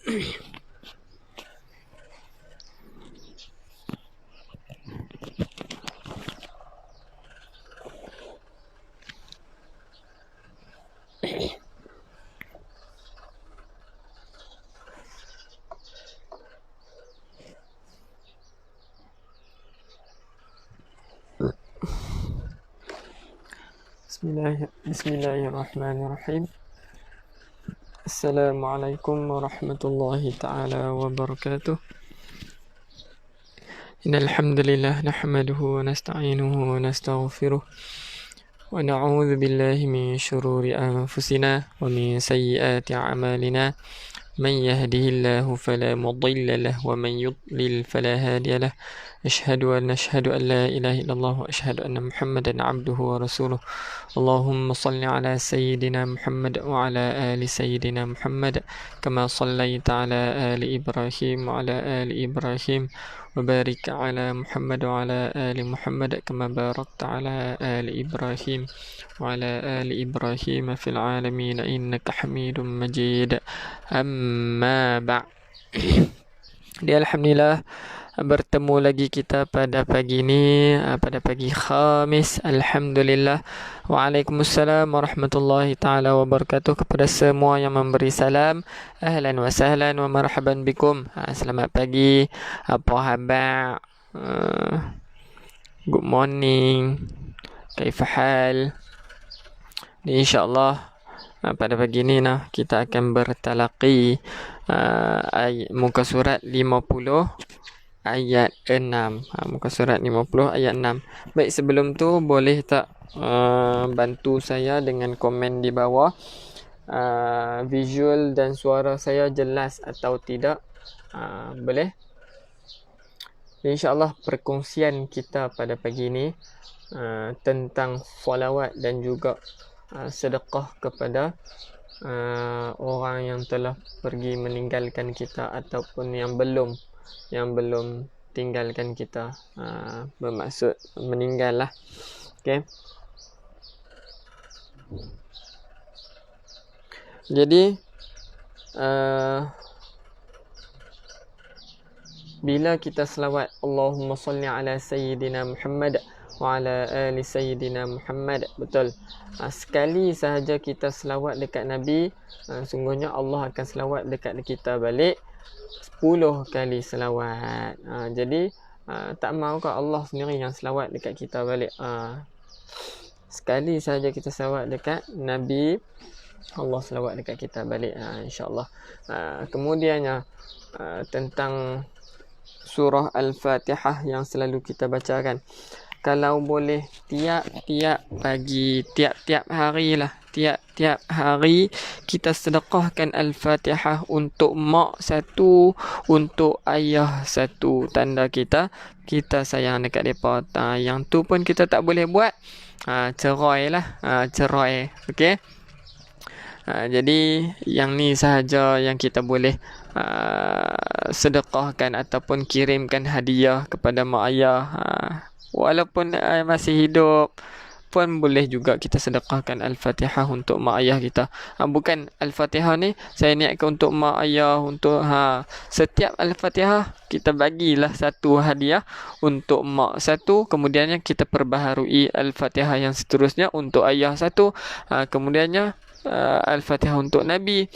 Bismillahirrahmanirrahim. Assalamualaikum warahmatullahi ta'ala wabarakatuh. Innal hamdalillah nahmaduhu wa nasta'inuhu wa nastaghfiruh wa na'udzu billahi min shururi anfusina wa min sayyiati a'malina. Man yahdihillahu fala mudilla lahu wa man yudlil fala hadiya lahu. Ashhadu an la ilaha illallah wa ashhadu anna Muhammadan 'abduhu wa rasuluh. Allahumma salli ala sayyidina Muhammad wa ala ali sayyidina Muhammad kama sallaita ala ali Ibrahim wa ala ali Ibrahim wa barik ala Muhammad wa ala ali Muhammad kama barakta ala ali Ibrahim wa ala ali Ibrahim fil alamin innaka Hamidum Majid. Amma ba'. Alhamdulillah bertemu lagi kita pada pagi ini, pada pagi Khamis. Alhamdulillah. Waalaikumsalam warahmatullahi taala wabarakatuh kepada semua yang memberi salam. Ahlan wa sahlan wa marhaban bikum. Selamat pagi. Apa khabar? Good morning. Kaifa hal? InsyaAllah pada pagi ini kita akan bertalaqi muka surat 50 ayat 6. Muka surat 50 ayat 6. Baik, sebelum tu boleh tak bantu saya dengan komen di bawah, visual dan suara saya jelas atau tidak? Boleh? InsyaAllah perkongsian kita pada pagi ini tentang salawat dan juga sedekah kepada orang yang telah pergi meninggalkan kita ataupun yang belum tinggalkan kita, bermaksud meninggal lah. Okay. Jadi bila kita selawat Allahumma salli ala sayyidina Muhammad wa ala ali sayyidina Muhammad, betul, sekali sahaja kita selawat dekat Nabi, sungguhnya Allah akan selawat dekat kita balik 10 kali selawat. Jadi tak mahu ke Allah sendiri yang selawat dekat kita balik? Sekali sahaja kita selawat dekat Nabi, Allah selawat dekat kita balik, insyaAllah. Kemudiannya tentang surah Al-Fatihah yang selalu kita bacakan. Kalau boleh tiap-tiap pagi, tiap-tiap hari lah, tiap-tiap hari kita sedekahkan Al-Fatihah untuk mak satu, untuk ayah satu, tanda kita sayang dekat mereka. Yang tu pun kita tak boleh buat, cerai lah, cerai. Okey. Jadi yang ni sahaja yang kita boleh sedekahkan ataupun kirimkan hadiah kepada mak ayah. Walaupun masih hidup pun boleh juga kita sedekahkan Al-Fatihah untuk mak ayah kita. Bukan Al-Fatihah ni saya niatkan untuk mak ayah, untuk setiap Al-Fatihah kita bagilah satu hadiah untuk mak satu, kemudiannya kita perbaharui Al-Fatihah yang seterusnya untuk ayah satu, kemudiannya Al-Fatihah untuk Nabi.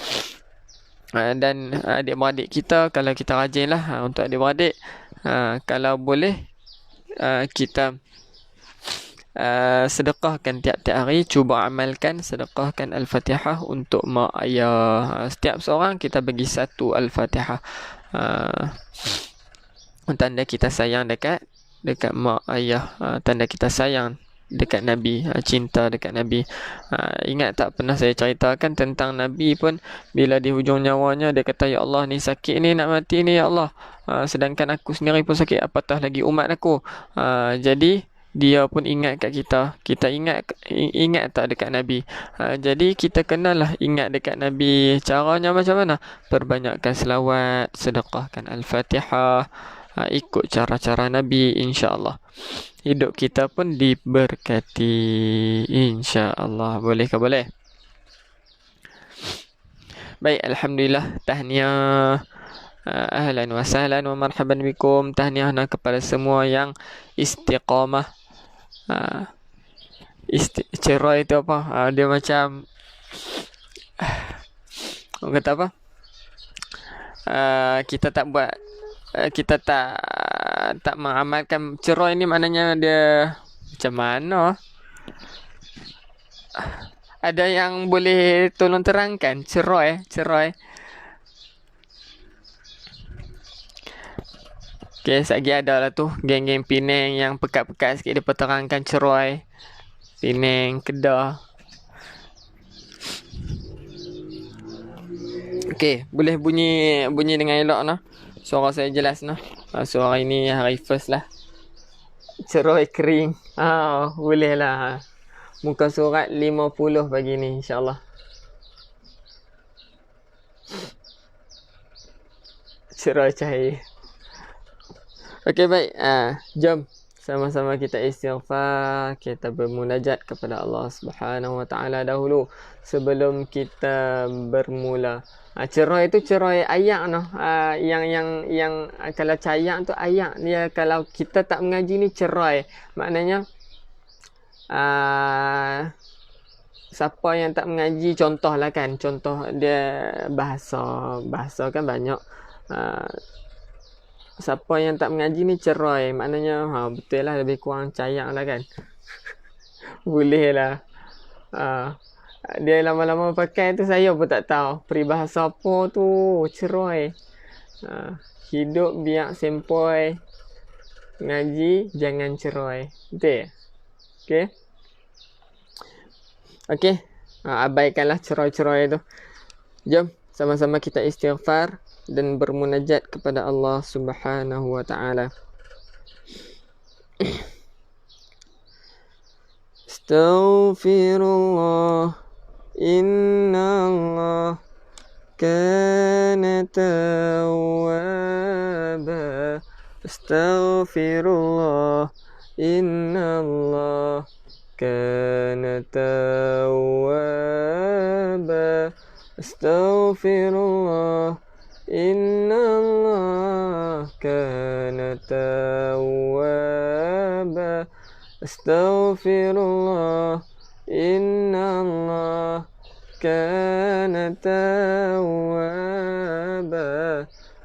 Dan adik-beradik kita, kalau kita rajin lah untuk adik-beradik, kalau boleh kita sedekahkan tiap-tiap hari, cuba amalkan, sedekahkan Al-Fatihah untuk mak ayah. Setiap seorang kita bagi satu Al-Fatihah, tanda kita sayang dekat mak ayah, tanda kita sayang dekat Nabi, cinta dekat Nabi. Ingat tak pernah saya ceritakan tentang Nabi pun, bila di hujung nyawanya dia kata, ya Allah, ni sakit ni, nak mati ni ya Allah, sedangkan aku sendiri pun sakit, apatah lagi umat aku. Jadi dia pun ingat kat kita ingat tak dekat Nabi. Jadi kita kenalah ingat dekat Nabi. Caranya macam mana? Perbanyakkan selawat, sedekahkan Al-Fatihah, ikut cara-cara Nabi, insya-Allah hidup kita pun diberkati, insya-Allah. Boleh ke boleh? Baik, alhamdulillah, tahniah, ahlan wa sahlan wa marhaban bikum. Tahniah kepada semua yang istiqamah. Cerai itu apa? Dia macam orang kata apa? Kita tak buat, kita tak mengamalkan cerai ni, maknanya dia macam mana? Ada yang boleh tolong terangkan cerai? Okay, sekejap lagi ada lah tu geng-geng Penang yang pekat-pekat sikit, dia terangkan cerai Penang, Kedah. Okay, boleh bunyi dengan elok noh. Suara saya jelas noh. Suara ini hari first lah. Cerai kering. Boleh lah. Muka surat 50 pagi ni, insyaAllah. Cerai cair. Okey, baik. Jom sama-sama kita istighfar, kita bermunajat kepada Allah Subhanahu Wa Taala dahulu sebelum kita bermula. Cerai itu cerai ayak noh. Yang kalau cayak tu ayak dia, kalau kita tak mengaji ni cerai. Maknanya siapa yang tak mengaji, contohlah kan, contoh dia bahasa kan banyak. Siapa yang tak mengaji ni cerai, maknanya betul lah, lebih kurang cayak lah kan. Boleh lah. Dia lama-lama pakai tu, saya pun tak tahu peribahasa apa tu, cerai. Hidup biar sempoi, ngaji jangan cerai. Betul? Okay. Okay. Abaikanlah cerai-cerai tu. Jom sama-sama kita istighfar dan bermunajat kepada Allah Subhanahu Wa Taala. Astaghfirullah, innallah kana tawwaba. Astaghfirullah, innallah kana tawwaba. Astaghfirullah, innallah kana tawwaba. Astaghfirullah, innallah kana tawwaba.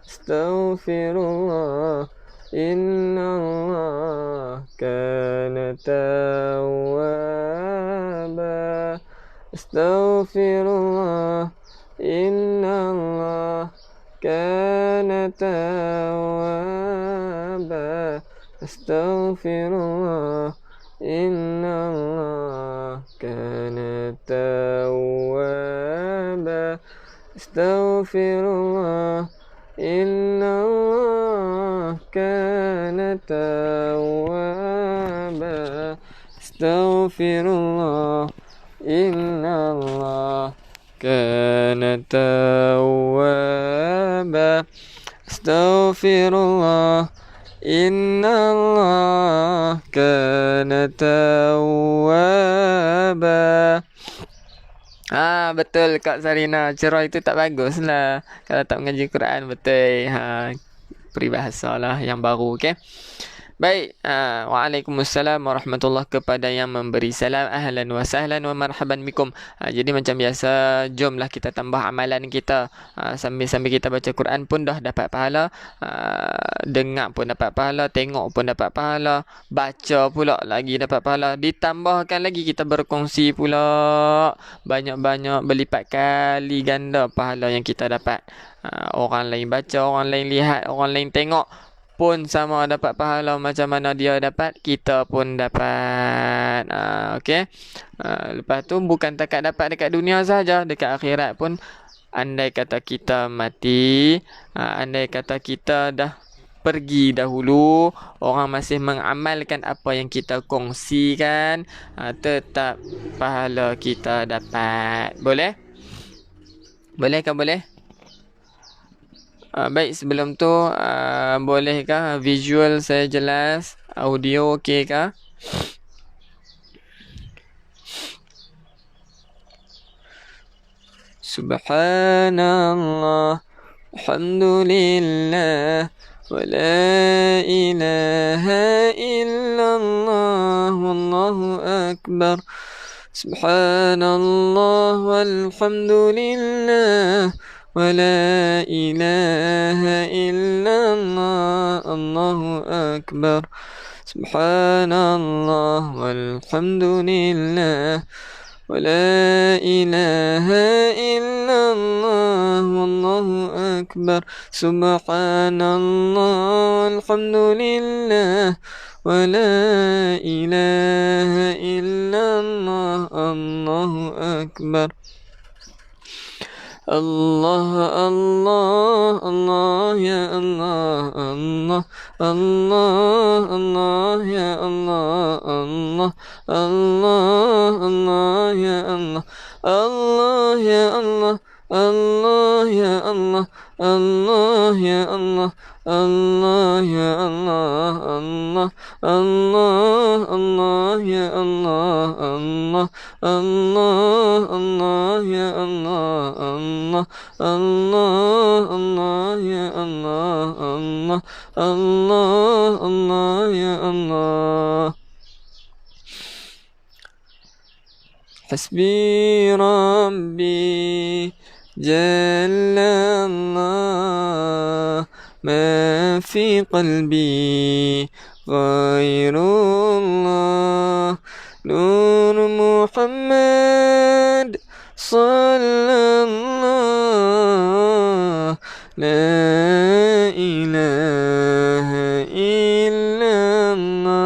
Astaghfirullah, innallah kana tawwaba. Astaghfirullah, innallah kana tawwaba. Astaghfirullah, innallah kana tawwaba. Astaghfirullah, innallah kana tawwaba. Astaghfirullah, innallah kana tawwaba. Astaghfirullah, innallah kana tawwaba. Betul Kak Sarina, cerai itu tak bagus lah kalau tak mengaji Quran. Betul. Peribahasa lah yang baru. Okay. Baik, Waalaikumsalam warahmatullahi kepada yang memberi salam. Ahlan wa sahlan wa marhaban bikum. Jadi macam biasa, jomlah kita tambah amalan kita. Sambil-sambil kita baca Quran pun dah dapat pahala. Dengar pun dapat pahala, tengok pun dapat pahala, baca pula lagi dapat pahala. Ditambahkan lagi kita berkongsi pula, banyak-banyak berlipat kali ganda pahala yang kita dapat. Orang lain baca, orang lain lihat, orang lain tengok pun sama dapat pahala macam mana dia dapat, kita pun dapat. Okey. Lepas tu bukan takat dapat dekat dunia saja, dekat akhirat pun. Andai kata kita mati, andai kata kita dah pergi dahulu, orang masih mengamalkan apa yang kita kongsikan, tetap pahala kita dapat. Boleh? Boleh ke boleh? Baik, sebelum tu bolehkah visual saya jelas, audio okey kah? Subhanallah, alhamdulillah, wa la ilaha illallah, wallahu akbar. Subhanallah walhamdulillah, wa la ilaha illallah, Allahu akbar. Subhanallah walhamdulillah, wa la ilaha illallah, wallahu akbar. Subhanallah walhamdulillah, wa la ilaha illallah, Allahu akbar. Allah, Allah, Allah, ya Allah, Allah, Allah, Allah, ya Allah, Allah, Allah, Allah, ya Allah, Allah, ya Allah, Allah, ya Allah, Allah, ya Allah, Allah, ya Allah, Allah, Allah, Allah, ya Allah, Allah, Allah, Allah, ya Allah, Allah, Allah, Allah, ya Allah, Allah, Allah, Allah, ya Allah. Hasbi Rabbi Jalla Allah, ma fi qalbi ghairullah. Nur Muhammad sallallahu, la ilaha illallah.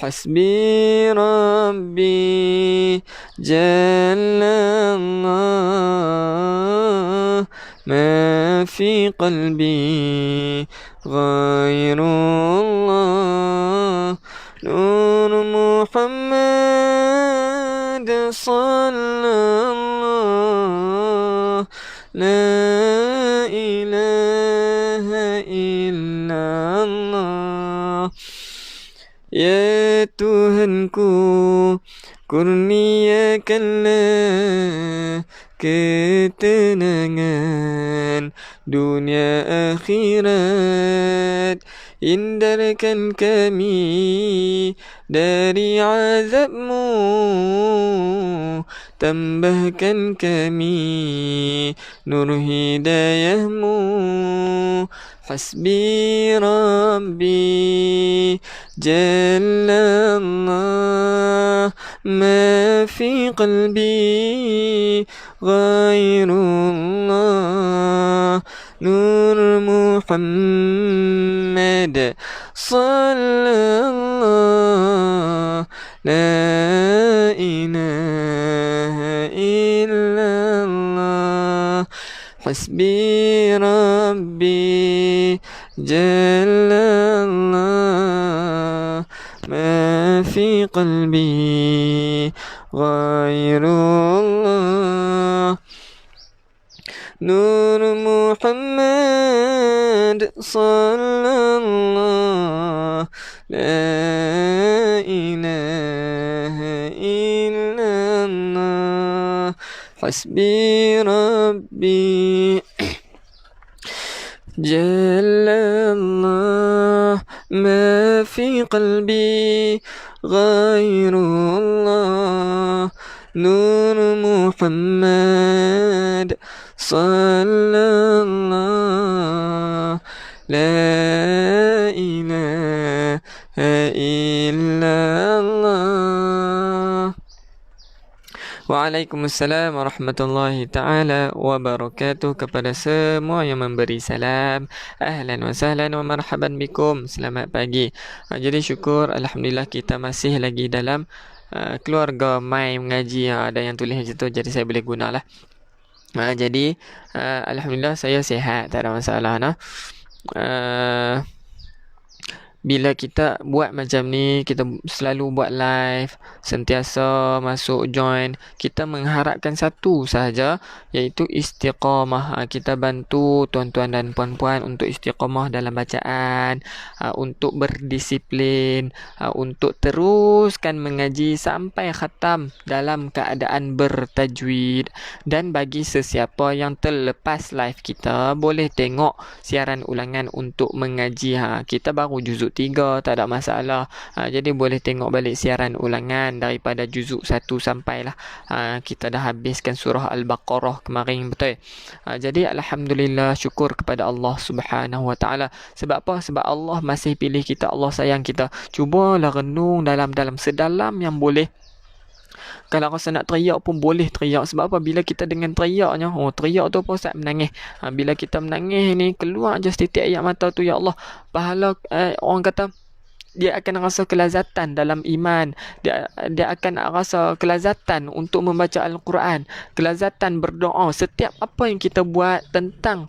Hasbi Rabbi Jalla Allah, ma fi qalbi ghairullah. Nur Muhammad sallallahu, la ilaha illallah. Ya Tuhanku, kurniakanlah ketenangan dunia akhirat. Hindarkan kami dari azabmu, tambahkan kami nur hidayahmu. Hasbi Rabbi Jalla Allah, ma fi qalbi ghairullah. Nur Muhammad sallallahu, la ilaha illallah. Hasbi Rabbi Jalla Allah, ma fi qalbi ghairullah. Nur Muhammad sallallahu, la ilaha illallah. Hasbi Rabbi Jalla Allah, ma fi qalbi ghairullah. Nur Muhammad sallallahu, la ilaha illallah. Waalaikumsalam warahmatullahi ta'ala wabarakatuh. Kepada semua yang memberi salam, ahlan wa sahlan wa marhaban bikum. Selamat pagi. Jadi syukur, alhamdulillah kita masih lagi dalam keluarga mai mengaji. Ada yang tulis macam tu, jadi saya boleh gunalah. Jadi alhamdulillah saya sihat, tak ada masalah. bila kita buat macam ni, kita selalu buat live, sentiasa masuk join, kita mengharapkan satu sahaja, iaitu istiqamah. Kita bantu tuan-tuan dan puan-puan untuk istiqamah dalam bacaan, untuk berdisiplin, untuk teruskan mengaji sampai khatam dalam keadaan bertajwid. Dan bagi sesiapa yang terlepas live kita, boleh tengok siaran ulangan untuk mengaji. Kita baru juzuk 3, tak ada masalah. Jadi boleh tengok balik siaran ulangan daripada juzuk 1 sampailah kita dah habiskan surah Al-Baqarah kemarin, betul. Jadi alhamdulillah, syukur kepada Allah Subhanahu Wa Taala. Sebab apa? Sebab Allah masih pilih kita, Allah sayang kita. Cubalah renung dalam sedalam yang boleh. Kalau rasa nak teriak pun boleh teriak. Sebab apa? Bila kita dengan teriaknya, teriak tu apa? Ustaz menangis. Bila kita menangis ni, keluar je setitik air mata tu, ya Allah, pahala, orang kata, dia akan rasa kelazatan dalam iman. Dia akan rasa kelazatan untuk membaca Al-Quran, kelazatan berdoa. Setiap apa yang kita buat tentang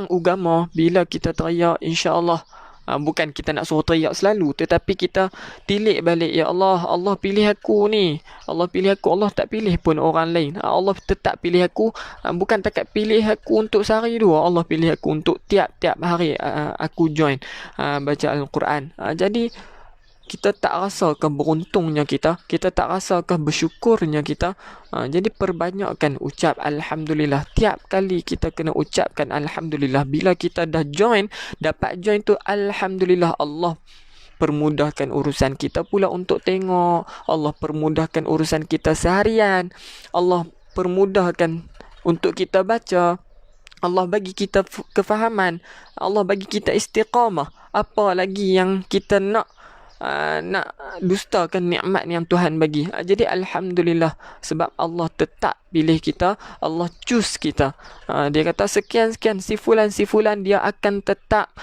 agama, bila kita teriak, insya-Allah, bukan kita nak suruh teriak selalu, tetapi kita tilik balik, ya Allah, Allah pilih aku ni, Allah pilih aku, Allah tak pilih pun orang lain. Allah tetap pilih aku, bukan takat pilih aku untuk sehari dua, Allah pilih aku untuk tiap-tiap hari aku join baca Al-Quran. Jadi kita tak rasakah beruntungnya kita tak rasakah bersyukurnya kita. Jadi perbanyakkan ucap Alhamdulillah. Tiap kali kita kena ucapkan Alhamdulillah. Bila kita dah join, dapat join tu, Alhamdulillah, Allah permudahkan urusan kita pula untuk tengok, Allah permudahkan urusan kita seharian, Allah permudahkan untuk kita baca, Allah bagi kita kefahaman, Allah bagi kita istiqamah. Apa lagi yang kita nak dustakan nikmat yang Tuhan bagi. Jadi alhamdulillah, sebab Allah tetap pilih kita, Allah choose kita. Dia kata sekian-sekian si fulan dia akan tetap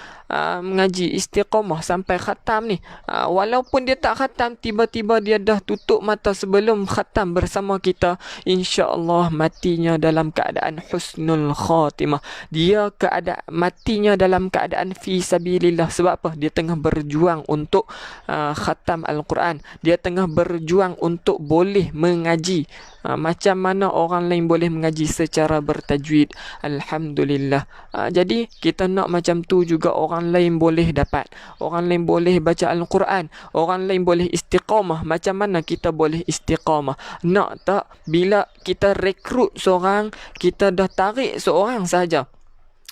mengaji istiqamah sampai khatam ni. Walaupun dia tak khatam, tiba-tiba dia dah tutup mata sebelum khatam bersama kita, insya-Allah matinya dalam keadaan husnul khatimah. Dia matinya dalam keadaan fi sabilillah. Sebab apa? Dia tengah berjuang untuk khatam Al-Quran. Dia tengah berjuang untuk boleh mengaji. Macam mana orang lain boleh mengaji secara bertajwid. Alhamdulillah. Jadi kita nak macam tu juga orang lain boleh dapat. Orang lain boleh baca Al-Quran. Orang lain boleh istiqamah. Macam mana kita boleh istiqamah? Nak tak? Bila kita rekrut seorang, kita dah tarik seorang saja.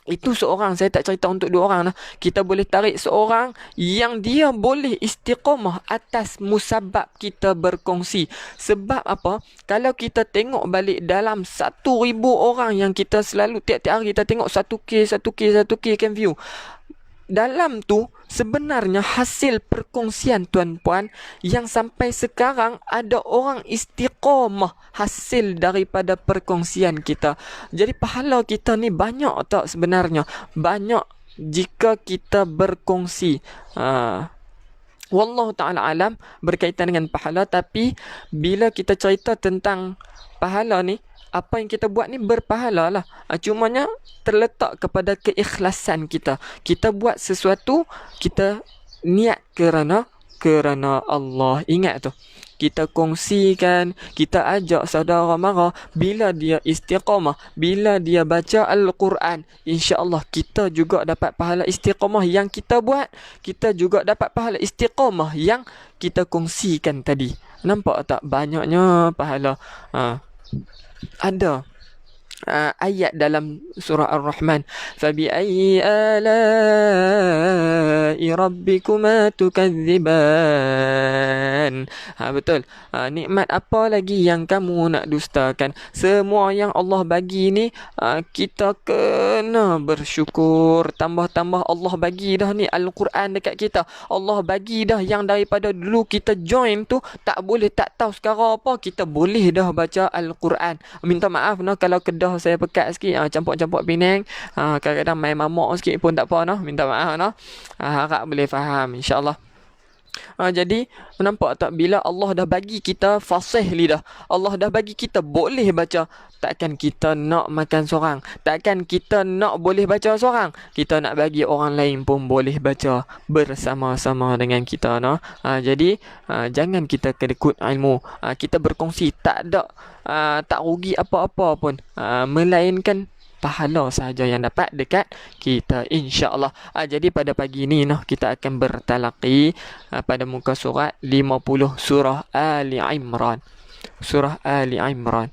Itu seorang, saya tak cerita untuk dua orang lah. Kita boleh tarik seorang yang dia boleh istiqamah atas musabab kita berkongsi. Sebab apa? Kalau kita tengok balik dalam 1,000 orang yang kita selalu tiap-tiap hari kita tengok 1K kan view. Dalam tu sebenarnya hasil perkongsian tuan-puan yang sampai sekarang ada orang istiqamah hasil daripada perkongsian kita. Jadi pahala kita ni banyak tak sebenarnya? Banyak jika kita berkongsi. Wallahu ta'ala alam berkaitan dengan pahala. Tapi bila kita cerita tentang pahala ni, apa yang kita buat ni berpahala lah. Cumanya terletak kepada keikhlasan kita. Kita buat sesuatu, kita niat kerana Allah. Ingat tu. Kita kongsikan, kita ajak saudara mara, bila dia istiqamah, bila dia baca Al-Quran, insya-Allah kita juga dapat pahala istiqamah yang kita buat, kita juga dapat pahala istiqamah yang kita kongsikan tadi. Nampak tak banyaknya pahala? Ada ayat dalam surah Ar-Rahman, fabi ayyi ala'i rabbikuma tukadziban. Betul. Nikmat apa lagi yang kamu nak dustakan? Semua yang Allah bagi ni, kita kena bersyukur. Tambah-tambah Allah bagi dah ni Al-Quran dekat kita. Allah bagi dah yang daripada dulu kita join tu tak boleh, tak tahu sekarang apa, kita boleh dah baca Al-Quran. Minta maaf kalau kedah saya pekat sikit, campur-campur Penang, kadang-kadang main mamak sikit pun tak apa, minta maaf. Harap boleh faham, insya-Allah. Jadi nampak tak, bila Allah dah bagi kita fasih lidah, Allah dah bagi kita boleh baca, takkan kita nak makan seorang, takkan kita nak boleh baca seorang, kita nak bagi orang lain pun boleh baca bersama-sama dengan kita, no. Jadi jangan kita kedekut ilmu, kita berkongsi, tak ada tak rugi apa-apa pun, melainkan pahala sahaja yang dapat dekat kita, insya-Allah. Jadi pada pagi ni noh, kita akan bertalaqi pada muka surat 50 surah Ali Imran. Surah Ali Imran.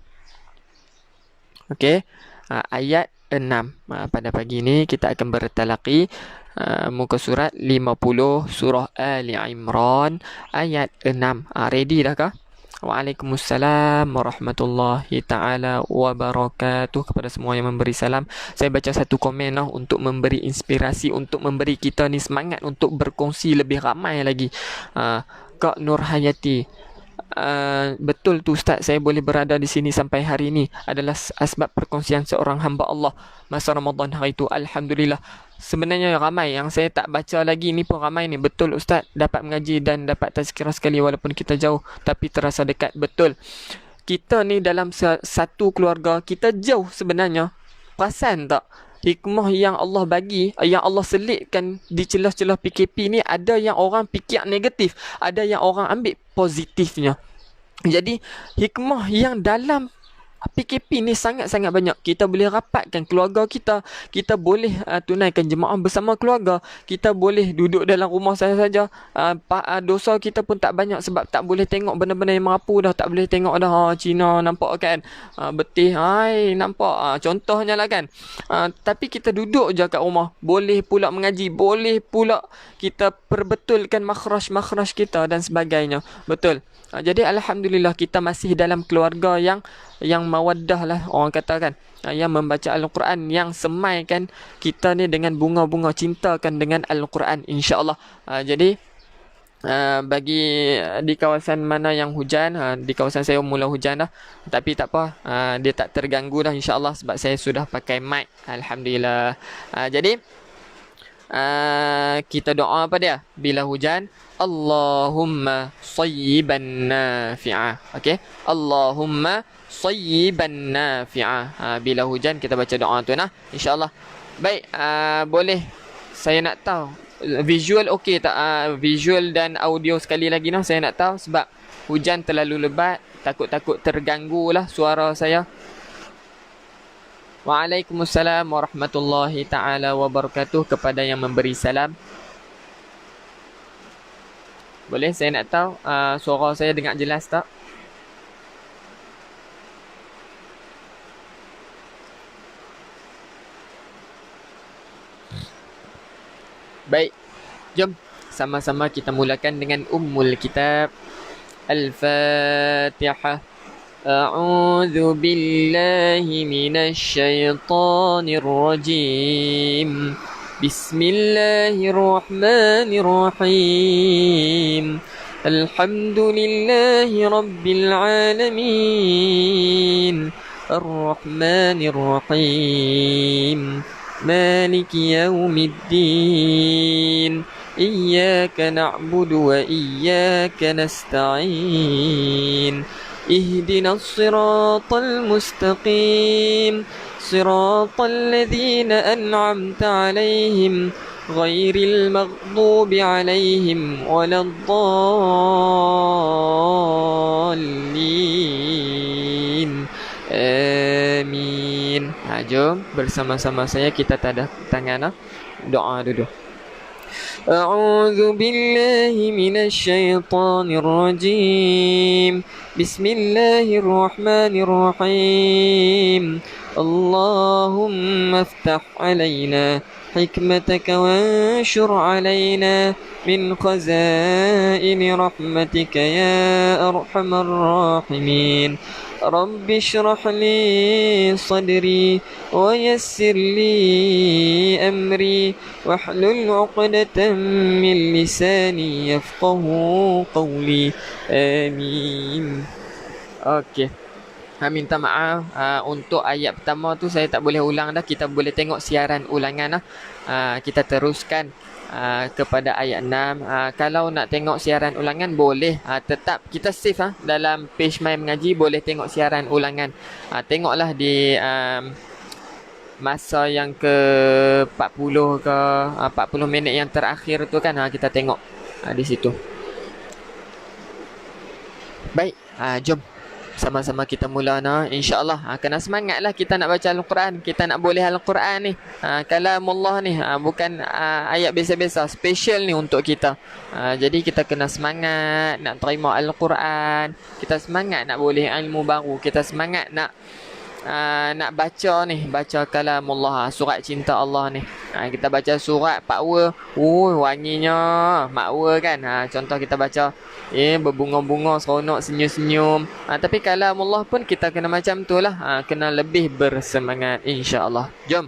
Okey. Ayat 6. Pada pagi ni kita akan bertalaqi muka surat 50 surah Ali Imran ayat 6. Ready dah kah? Waalaikumsalam warahmatullahi ta'ala wabarakatuh. Kepada semua yang memberi salam, saya baca satu komen untuk memberi inspirasi, untuk memberi kita ni semangat untuk berkongsi lebih ramai lagi. Kak Nur Hayati, betul tu Ustaz, saya boleh berada di sini sampai hari ini adalah asbab perkongsian seorang hamba Allah masa Ramadan hari itu. Alhamdulillah. Sebenarnya ramai yang saya tak baca lagi ni pun ramai ni. Betul Ustaz, dapat mengaji dan dapat tazkirah sekali walaupun kita jauh tapi terasa dekat. Betul. Kita ni dalam satu keluarga, kita jauh sebenarnya. Perasan tak? Hikmah yang Allah bagi, yang Allah selitkan di celah-celah PKP ni, ada yang orang fikir negatif, ada yang orang ambil positifnya. Jadi hikmah yang dalam PKP ni sangat-sangat banyak. Kita boleh rapatkan keluarga kita, kita boleh tunaikan jemaah bersama keluarga, kita boleh duduk dalam rumah saja. Dosa kita pun tak banyak sebab tak boleh tengok benda-benda yang merapu dah, tak boleh tengok dah. Cina nampak kan, betih nampak, contohnya lah kan. Tapi kita duduk je kat rumah, boleh pula mengaji, boleh pula kita perbetulkan makhraj-makhraj kita dan sebagainya. Betul. Jadi Alhamdulillah kita masih dalam keluarga yang mawaddah lah orang katakan, yang membaca Al-Quran, yang semaikan kita ni dengan bunga-bunga, cintakan dengan Al-Quran, insya-Allah. Jadi bagi di kawasan mana yang hujan, di kawasan saya mula hujan dah, tapi tak apa, dia tak terganggu dah insya-Allah sebab saya sudah pakai mic, Alhamdulillah. Jadi kita doa apa dia bila hujan? Allahumma sayyiban nafi'ah. Okey, Allahumma sayyiban nafi'ah. Bila hujan kita baca doa tu nah, insya-Allah. Baik, boleh saya nak tahu visual okey tak? Visual dan audio sekali lagi nah, saya nak tahu sebab hujan terlalu lebat, takut terganggulah suara saya. Waalaikumsalam warahmatullahi ta'ala wabarakatuh. Kepada yang memberi salam, boleh saya nak tahu suara saya dengar jelas tak? Baik, jom sama-sama kita mulakan dengan Ummul Kitab. Al-Fatihah. أعوذ بالله من الشيطان الرجيم بسم الله الرحمن الرحيم الحمد لله رب العالمين الرحمن الرحيم مالك يوم الدين إياك نعبد وإياك نستعين اهدنا الصراط المستقيم صراط الذين أنعمت عليهم غير المغضوب عليهم ولا الضالين آمين. Jom bersama-sama saya kita tadah tangan, doa dulu. أعوذ بالله من الشيطان الرجيم بسم الله الرحمن الرحيم اللهم افتح علينا حكمتك وانشر علينا من خزائن رحمتك يا أرحم الراحمين رب اشرح لي صدري ويسر لي أمري واحلل عقدة من لساني يفقه قولي آمين. Okey, minta maaf untuk ayat pertama tu saya tak boleh ulang dah. Kita boleh tengok siaran ulangan dah. Kita teruskan kepada ayat 6. Kalau nak tengok siaran ulangan boleh, tetap kita save dalam page My Mengaji, boleh tengok siaran ulangan. Tengoklah di masa yang ke 40 ke 40 minit yang terakhir tu kan, kita tengok di situ. Baik, jom sama-sama kita mula insya-Allah. Kena semangatlah kita nak baca Al-Quran, kita nak boleh Al-Quran ni. Kalamullah ni bukan ayat biasa-biasa, special ni untuk kita. Jadi kita kena semangat nak terima Al-Quran, kita semangat nak boleh ilmu baru, kita semangat nak baca ni, baca kalamullah, surat cinta Allah ni. Kita baca surat power, wanginya makwa kan. Contoh kita baca berbunga-bunga, seronok, senyum-senyum. Tapi kalamullah pun kita kena macam tu lah, kena lebih bersemangat insya-Allah. Jom.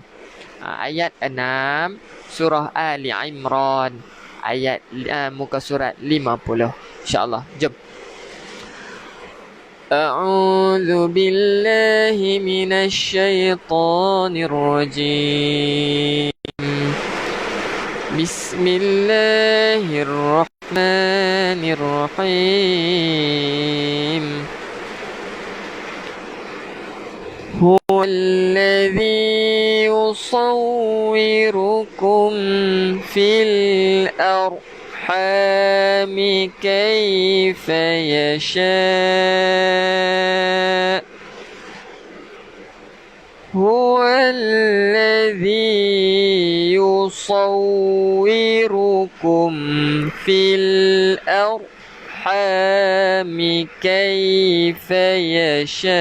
Ayat 6 surah Ali Imran, ayat muka surat 50 insya-Allah. Jom. أعوذ بالله من الشيطان الرجيم بسم الله الرحمن الرحيم هو الذي يصوركم في الأرض كيف يشاء هو الذي يصوركم في الأرحام كيف يشاء.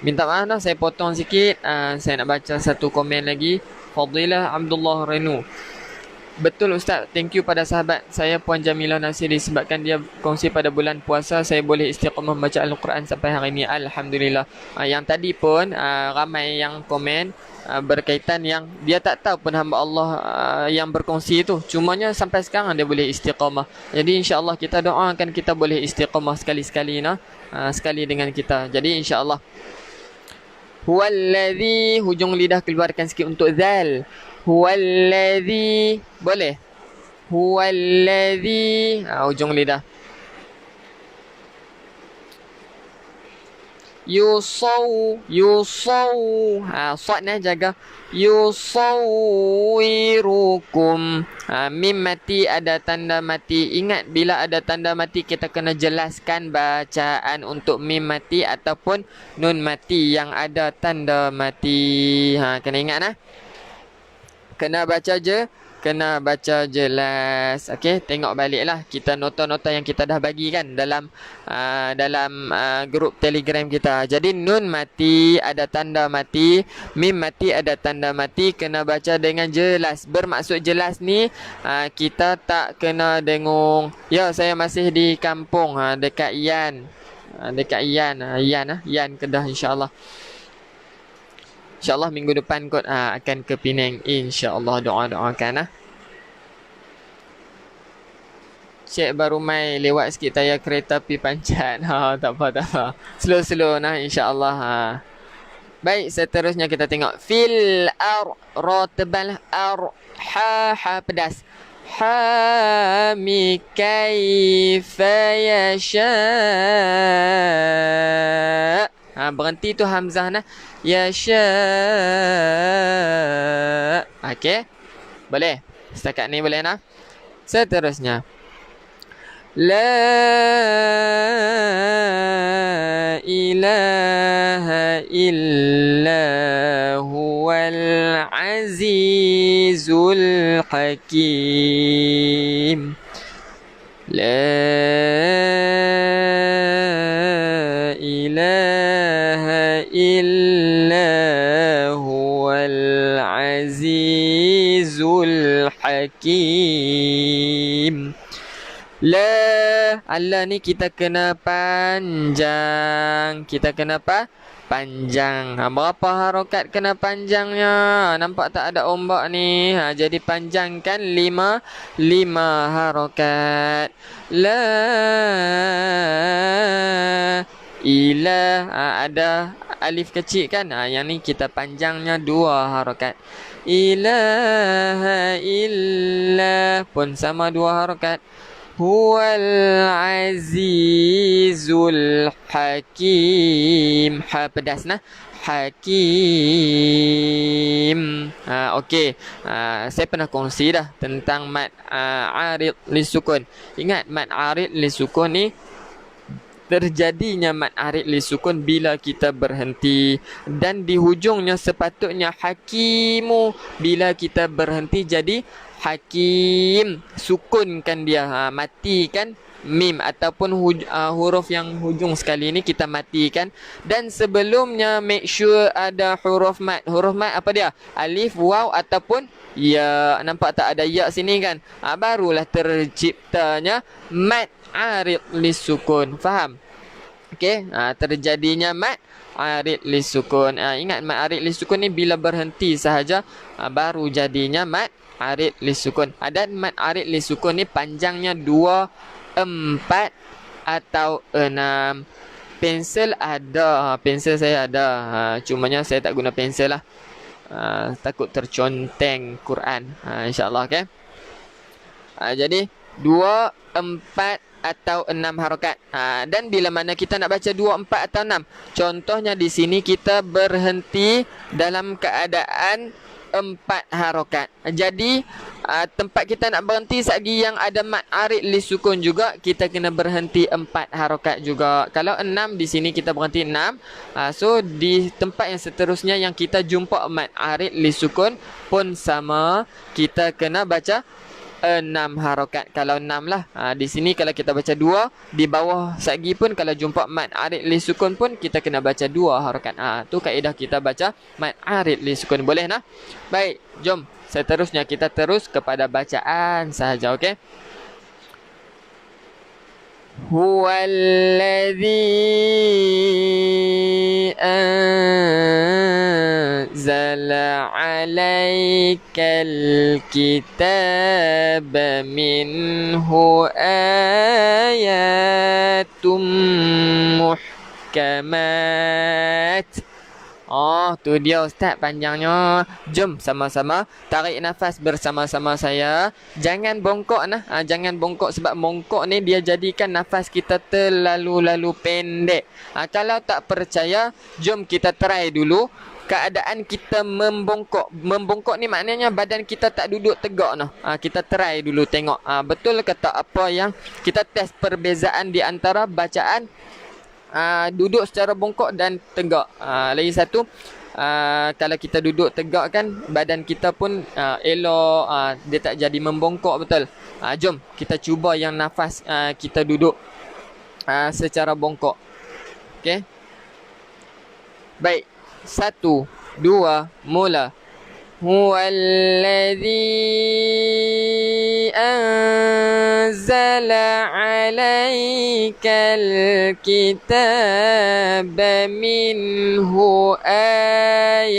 Minta maaf saya potong sikit. Saya nak baca satu komen lagi. Fadilah Abdullah Renu. Betul Ustaz, thank you pada sahabat saya Puan Jamilah Nasir, disebabkan dia kongsi pada bulan puasa saya boleh istiqamah membaca Al-Quran sampai hari ini. Alhamdulillah. Yang tadi pun ramai yang komen berkaitan yang dia tak tahu pun hamba Allah yang berkongsi itu, cumanya sampai sekarang dia boleh istiqamah. Jadi insya-Allah kita doakan kita boleh istiqamah sekali-sekali sekali dengan kita. Jadi insya-Allah. Huwallazi, hujung lidah keluarkan sikit untuk zal. Huwallazi, boleh. Huwallazi, hujung lidah. Yusaw, sad jaga. Yusawirukum. Mim mati ada tanda mati. Ingat bila ada tanda mati kita kena jelaskan bacaan untuk mim mati ataupun nun mati yang ada tanda mati. Kena ingat kena baca jelas. Okey, tengok baliklah kita nota-nota yang kita dah bagi kan dalam grup Telegram kita. Jadi nun mati ada tanda mati, mim mati ada tanda mati, kena baca dengan jelas. Bermaksud jelas ni kita tak kena dengung. Ya, saya masih di kampung dekat Ian. Ian Kedah insya-Allah. InsyaAllah minggu depan kot akan ke Penang. InsyaAllah doakan Cik baru mai lewat sikit tayar kereta api Pancat. Tak apa. Slow insyaAllah. Baik, seterusnya kita tengok. Fil ra tebal ha pedas. Mi kaifa yasha. Berhenti tu hamzah yasha. Okey. Boleh. Setakat ni boleh Seterusnya. La ilaha illa huwal azizul hakim. La ilaha illa huwal azizul hakim. Allah ni kita kena panjang. Kita kena panjang. Berapa harokat kena panjangnya? Nampak tak ada ombak ni? Jadi panjangkan 5 harokat. La ilah ada alif kecil kan. Yang ni kita panjangnya 2 harakat. Ilaha illa pun sama 2 harakat. Huwal azizul hakim. Ha pedas nah. Hakim. Okey. Saya pernah kongsi dah tentang mad arid li sukun. Ingat mad arid li sukun ni terjadinya mad arid li sukun bila kita berhenti, dan di hujungnya sepatutnya hakimu, bila kita berhenti jadi hakim, sukunkan dia, matikan mim ataupun huruf yang hujung sekali ni kita matikan. Dan sebelumnya make sure ada huruf mad. Huruf mad apa dia? Alif, waw ataupun ya. Nampak tak ada ya sini kan? Barulah terciptanya mad arid li sukun. Faham? Okey, terjadinya mad arid li sukun. Ingat mad arid li sukun ni bila berhenti sahaja baru jadinya mad arid li sukun. Dan mad arid li sukun ni panjangnya 2, 4 atau 6. Pensel ada, pensel saya ada. Cumanya saya tak guna pensel lah. Takut terconteng Quran. InsyaAllah, okey. Jadi 2, 4 atau 6 harakat. Dan bila mana kita nak baca 2, 4 atau 6, contohnya di sini kita berhenti dalam keadaan 4 harakat. Jadi tempat kita nak berhenti sagi yang ada mad arid li sukun juga, kita kena berhenti 4 harakat juga. Kalau 6 di sini kita berhenti 6. So di tempat yang seterusnya yang kita jumpa mad arid li sukun pun sama, kita kena baca 6 harakat. Kalau 6 lah. Di sini kalau kita baca 2, di bawah sagi pun kalau jumpa mad arid li sukun pun kita kena baca 2 harakat. Tu kaedah kita baca mad arid li sukun. Boleh nah? Baik, jom seterusnya kita terus kepada bacaan sahaja, okey? Huwallazi anzala alaikal kitaba minhu ayatum muhkamat. Tu dia Ustaz panjangnya. Jom sama-sama tarik nafas bersama-sama saya. Jangan bongkok nah. Jangan bongkok sebab bongkok ni dia jadikan nafas kita terlalu pendek. Kalau tak percaya, jom kita try dulu. Keadaan kita membongkok. Membongkok ni maknanya badan kita tak duduk tegak noh. Kita try dulu tengok. Betul ke tak apa yang kita test perbezaan di antara bacaan duduk secara bongkok dan tegak. Lagi satu, kalau kita duduk tegak kan badan kita pun elok, dia tak jadi membongkok, betul. Jom kita cuba yang nafas kita duduk secara bongkok. Okey. Baik. 1, 2, mula. Huwallazi anzala alaikal kitaba minhu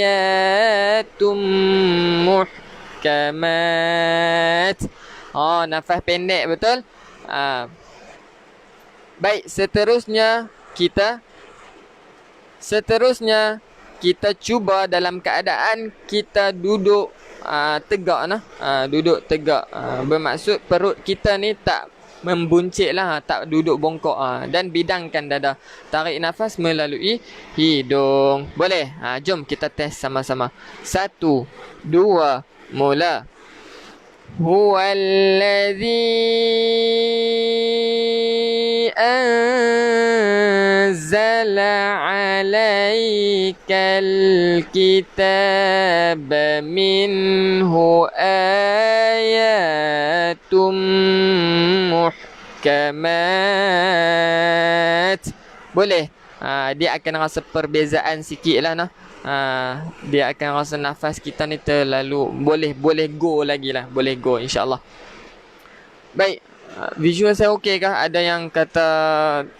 ayatum muhkamat. Nafas pendek, betul? Baik, seterusnya kita cuba dalam keadaan kita duduk tegak nah. Duduk tegak. Bermaksud perut kita ni tak membuncit lah, tak duduk bongkok. Dan bidangkan dada. Tarik nafas melalui hidung. Boleh? Jom kita test sama-sama. 1, 2, mula. Huwallazi anzala alaikal kitaba minhu ayatum muhkamat. Boleh? Dia akan rasa perbezaan sikit lah nah. Dia akan rasa nafas kita ni terlalu boleh go lagi lah. Boleh go insyaAllah. Baik, visual saya okey kah? Ada yang kata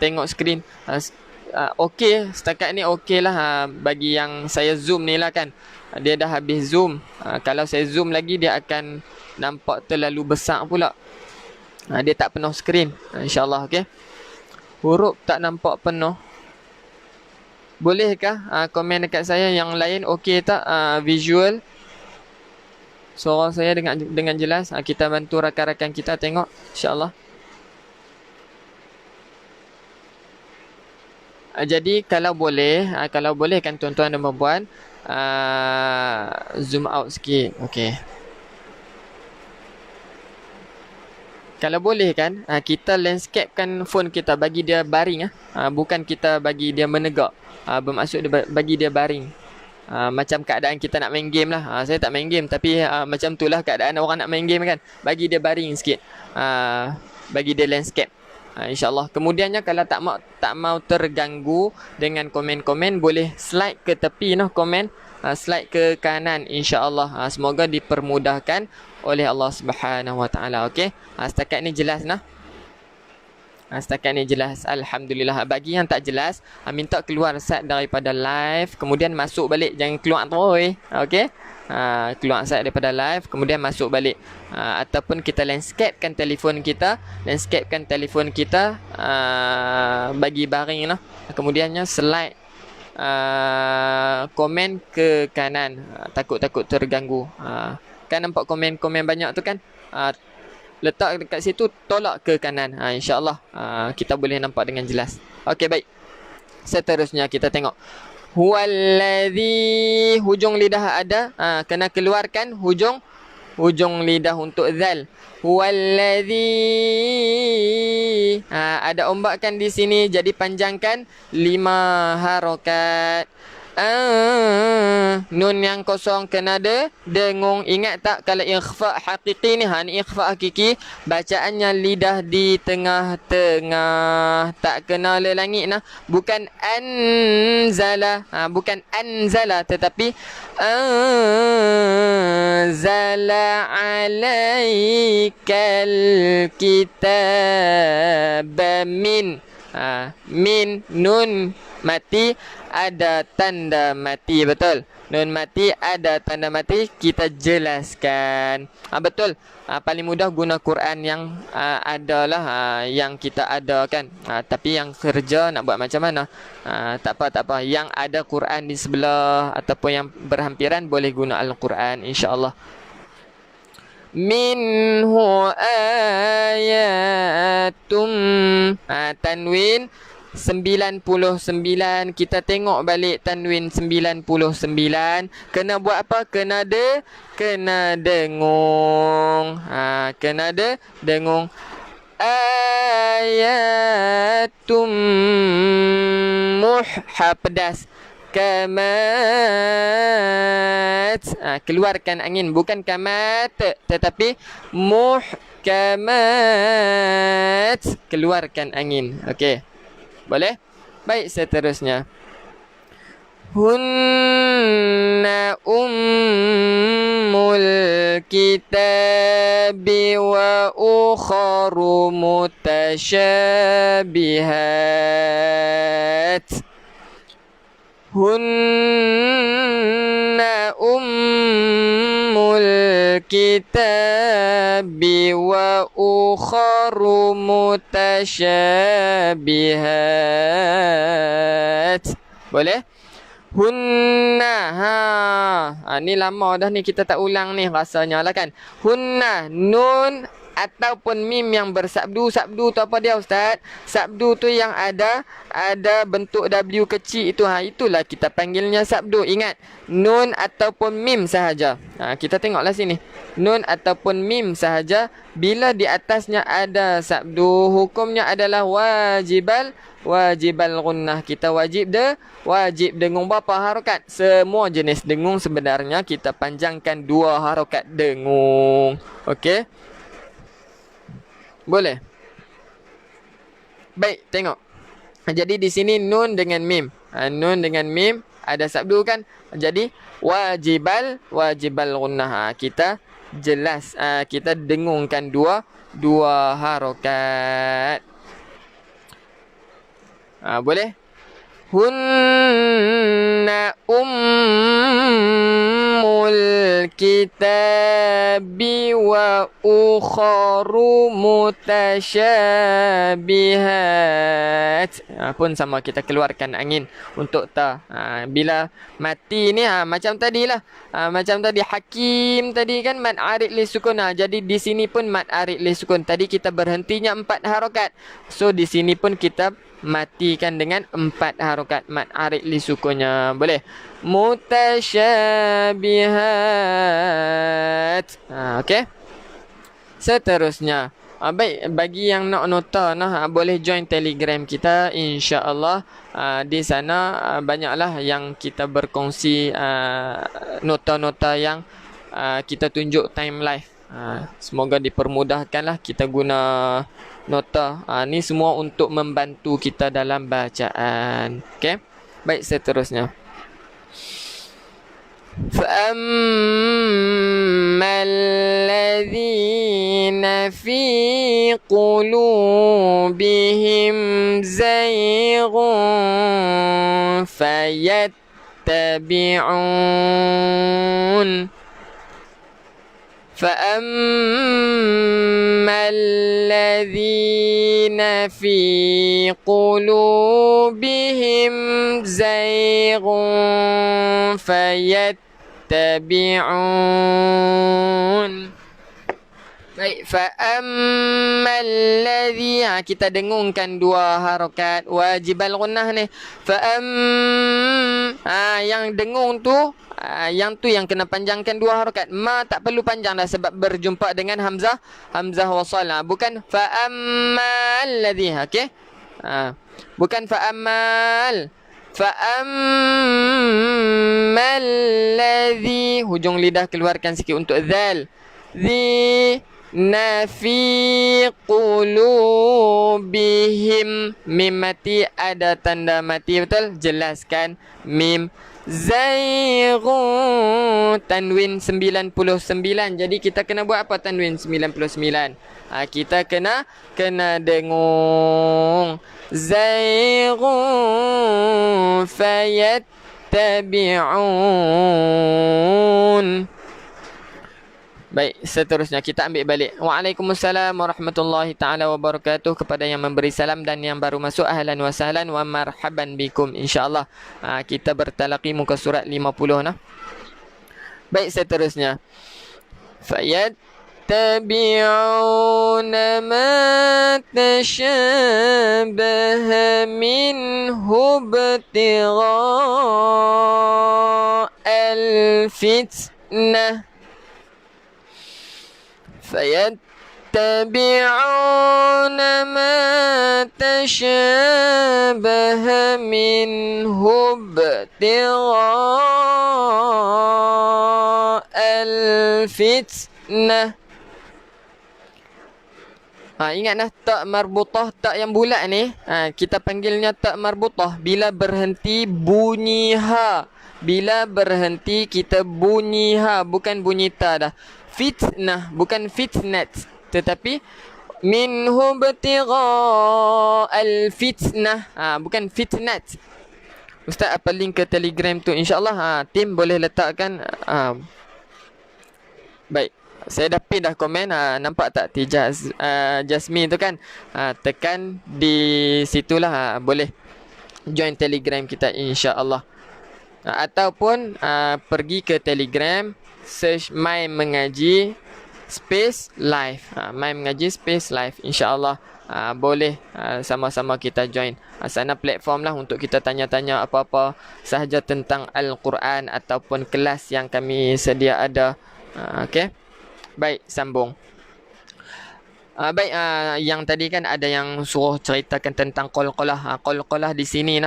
tengok skrin okey, setakat ni okey lah. Bagi yang saya zoom ni lah kan, dia dah habis zoom. Kalau saya zoom lagi dia akan nampak terlalu besar pula. Dia tak penuh skrin. InsyaAllah okey. Huruf tak nampak penuh. Bolehkah komen dekat saya yang lain okey tak visual suara saya dengan jelas? Kita bantu rakan-rakan kita tengok insya-Allah. Jadi kalau boleh kan tuan-tuan dan puan-puan zoom out sikit. Okey. Kalau boleh kan kita landscape kan phone kita bagi dia baring bukan kita bagi dia menegak. Bermaksud dia bagi dia baring. Macam keadaan kita nak main game lah. Saya tak main game tapi macam tu lah keadaan orang nak main game kan. Bagi dia baring sikit. Bagi dia landscape. InsyaAllah. Kemudiannya kalau tak mau terganggu dengan komen-komen, boleh slide ke tepi komen. Slide ke kanan insya-Allah. Semoga dipermudahkan oleh Allah Subhanahu Wa Taala. Okey. Setakat ni jelas nah. Setakat ni jelas. Alhamdulillah. Bagi yang tak jelas, minta keluar sat daripada live, kemudian masuk balik. Jangan keluar terus. Okey. Keluar sat daripada live, kemudian masuk balik. Ataupun kita landscapekan telefon kita, bagi baring lah. Kemudiannya slide komen ke kanan. Takut terganggu. Kan nampak komen-komen banyak tu kan? Letak dekat situ, tolak ke kanan. InsyaAllah kita boleh nampak dengan jelas. Okey, baik. Seterusnya kita tengok. Huwallazi, hujung lidah ada. Kena keluarkan hujung lidah untuk zal. Huwallazi. Ada ombakkan di sini, jadi panjangkan 5 harakat. Nun yang kosong kena dengung. Ingat tak kalau ikhfa hakiki ni, ni ikhfa hakiki, bacaannya lidah di tengah-tengah, tak kena le langit bukan anzala, bukan anzala tetapi anzala alaikal kitab min. Min nun mati ada tanda mati, betul. Nun mati ada tanda mati, kita jelaskan. Betul. Paling mudah guna Quran yang adalah yang kita ada kan. Tapi yang kerja nak buat macam mana? Tak apa. Yang ada Quran di sebelah ataupun yang berhampiran boleh guna Al-Quran insya-Allah. Minhu ayatum, tanwin 99. Kita tengok balik tanwin 99. Kena buat apa? Kena dengung. Kena dengung. Ayatum pedas. Kamat. Keluarkan angin, bukan kamat tetapi muhkamat. Keluarkan angin. Okey. Boleh? Baik, seterusnya. Hunna ummul kitabi wa ukharu mutasyabihat. Hunna ummul kitabi wa ukharu mutasyabihat. Boleh? Hunna. Ni lama dah ni kita tak ulang ni rasanya lah kan. Hunna, nun ataupun mim yang bersabdu. Sabdu tu apa dia ustaz? Sabdu tu yang ada bentuk W kecil itu. Itulah kita panggilnya sabdu. Ingat, nun ataupun mim sahaja. Kita tengoklah sini. Nun ataupun mim sahaja, bila di atasnya ada sabdu, hukumnya adalah wajibal gunnah. Kita wajib dengung berapa harakat? Semua jenis dengung sebenarnya kita panjangkan 2 harakat dengung. Okey? Boleh? Baik, tengok. Jadi di sini nun dengan mim. Nun dengan mim ada sabdu kan? Jadi wajibal gunnah. Kita jelas, kita dengungkan dua harakat. Boleh? Hunna kitabi wa ukharu mutasyabihat. Pun sama kita keluarkan angin untuk ta. Bila mati ni macam tadilah. Macam tadi hakim tadi kan mad arid li sukun. Jadi di sini pun mad arid li sukun. Tadi kita berhentinya 4 harokat. So di sini pun kita matikan dengan 4 harokat mad arid li sukunnya. Boleh? Mutasyabihat. Okey. Seterusnya, baik, bagi yang nak nota boleh join Telegram kita, insya-Allah. Di sana banyaklah yang kita berkongsi nota-nota yang kita tunjuk time live. Semoga dipermudahkanlah kita guna nota. Ni semua untuk membantu kita dalam bacaan. Okey. Baik, seterusnya. فَأَمَّا الَّذِينَ فِي قُلُوبِهِمْ زَيْغٌ فَأَمَّا الَّذِينَ فِي قُلُوبِهِمْ زَيْغٌ فَيَتَّبِعُونَ. Baik, fa'ammal ladzi, kita dengungkan 2 harakat wajib al-gunnah ni. Yang dengung tu yang kena panjangkan 2 harakat. Ma tak perlu panjang dah sebab berjumpa dengan hamzah wasal. Bukan fa'ammal ladzi, okey? Bukan fa'ammal ladzi, hujung lidah keluarkan sikit untuk zal. Zi nafi qulubihim, mim mati ada tanda mati, betul? Jelaskan mim. Zaighun, tanwin 99. Jadi kita kena buat apa tanwin 99? Kita kena dengung. Zaighun fayattabi'un. Baik, seterusnya kita ambil balik. Waalaikumsalam warahmatullahi taala wabarakatuh. Kepada yang memberi salam dan yang baru masuk, ahlan wa sahlan wa marhaban bikum, insyaallah. Kita bertalaqi muka surat 50 nah. Baik, seterusnya. Fayattabi'una ma tashabaha minhu ibtigha al-fitnah. فيتبعون ما تشابه منه ابتغاء الفتنة. Ingatlah tak marbutah, tak yang bulat ni, kita panggilnya tak marbutah bila berhenti bunyi ha. Bila berhenti kita bunyi ha, bukan bunyi ta dah. Fitnah, bukan fitnat, tetapi minhu ibtigha al-fitnah, bukan fitnat. Ustaz apa link ke Telegram tu, insya-Allah tim boleh letakkan. Baik, saya dah pin dah komen. Nampak tak Tijaz Jasmine tu kan? Tekan di situlah, boleh join Telegram kita, insya-Allah. Ataupun pergi ke Telegram, search My Mengaji space live. My Mengaji space live, insya-Allah boleh sama-sama kita join. Sana platform lah untuk kita tanya-tanya apa-apa sahaja tentang Al-Quran ataupun kelas yang kami sedia ada. Okey. Baik, sambung. Baik, yang tadi kan ada yang suruh ceritakan tentang qalqalah. Qalqalah di sini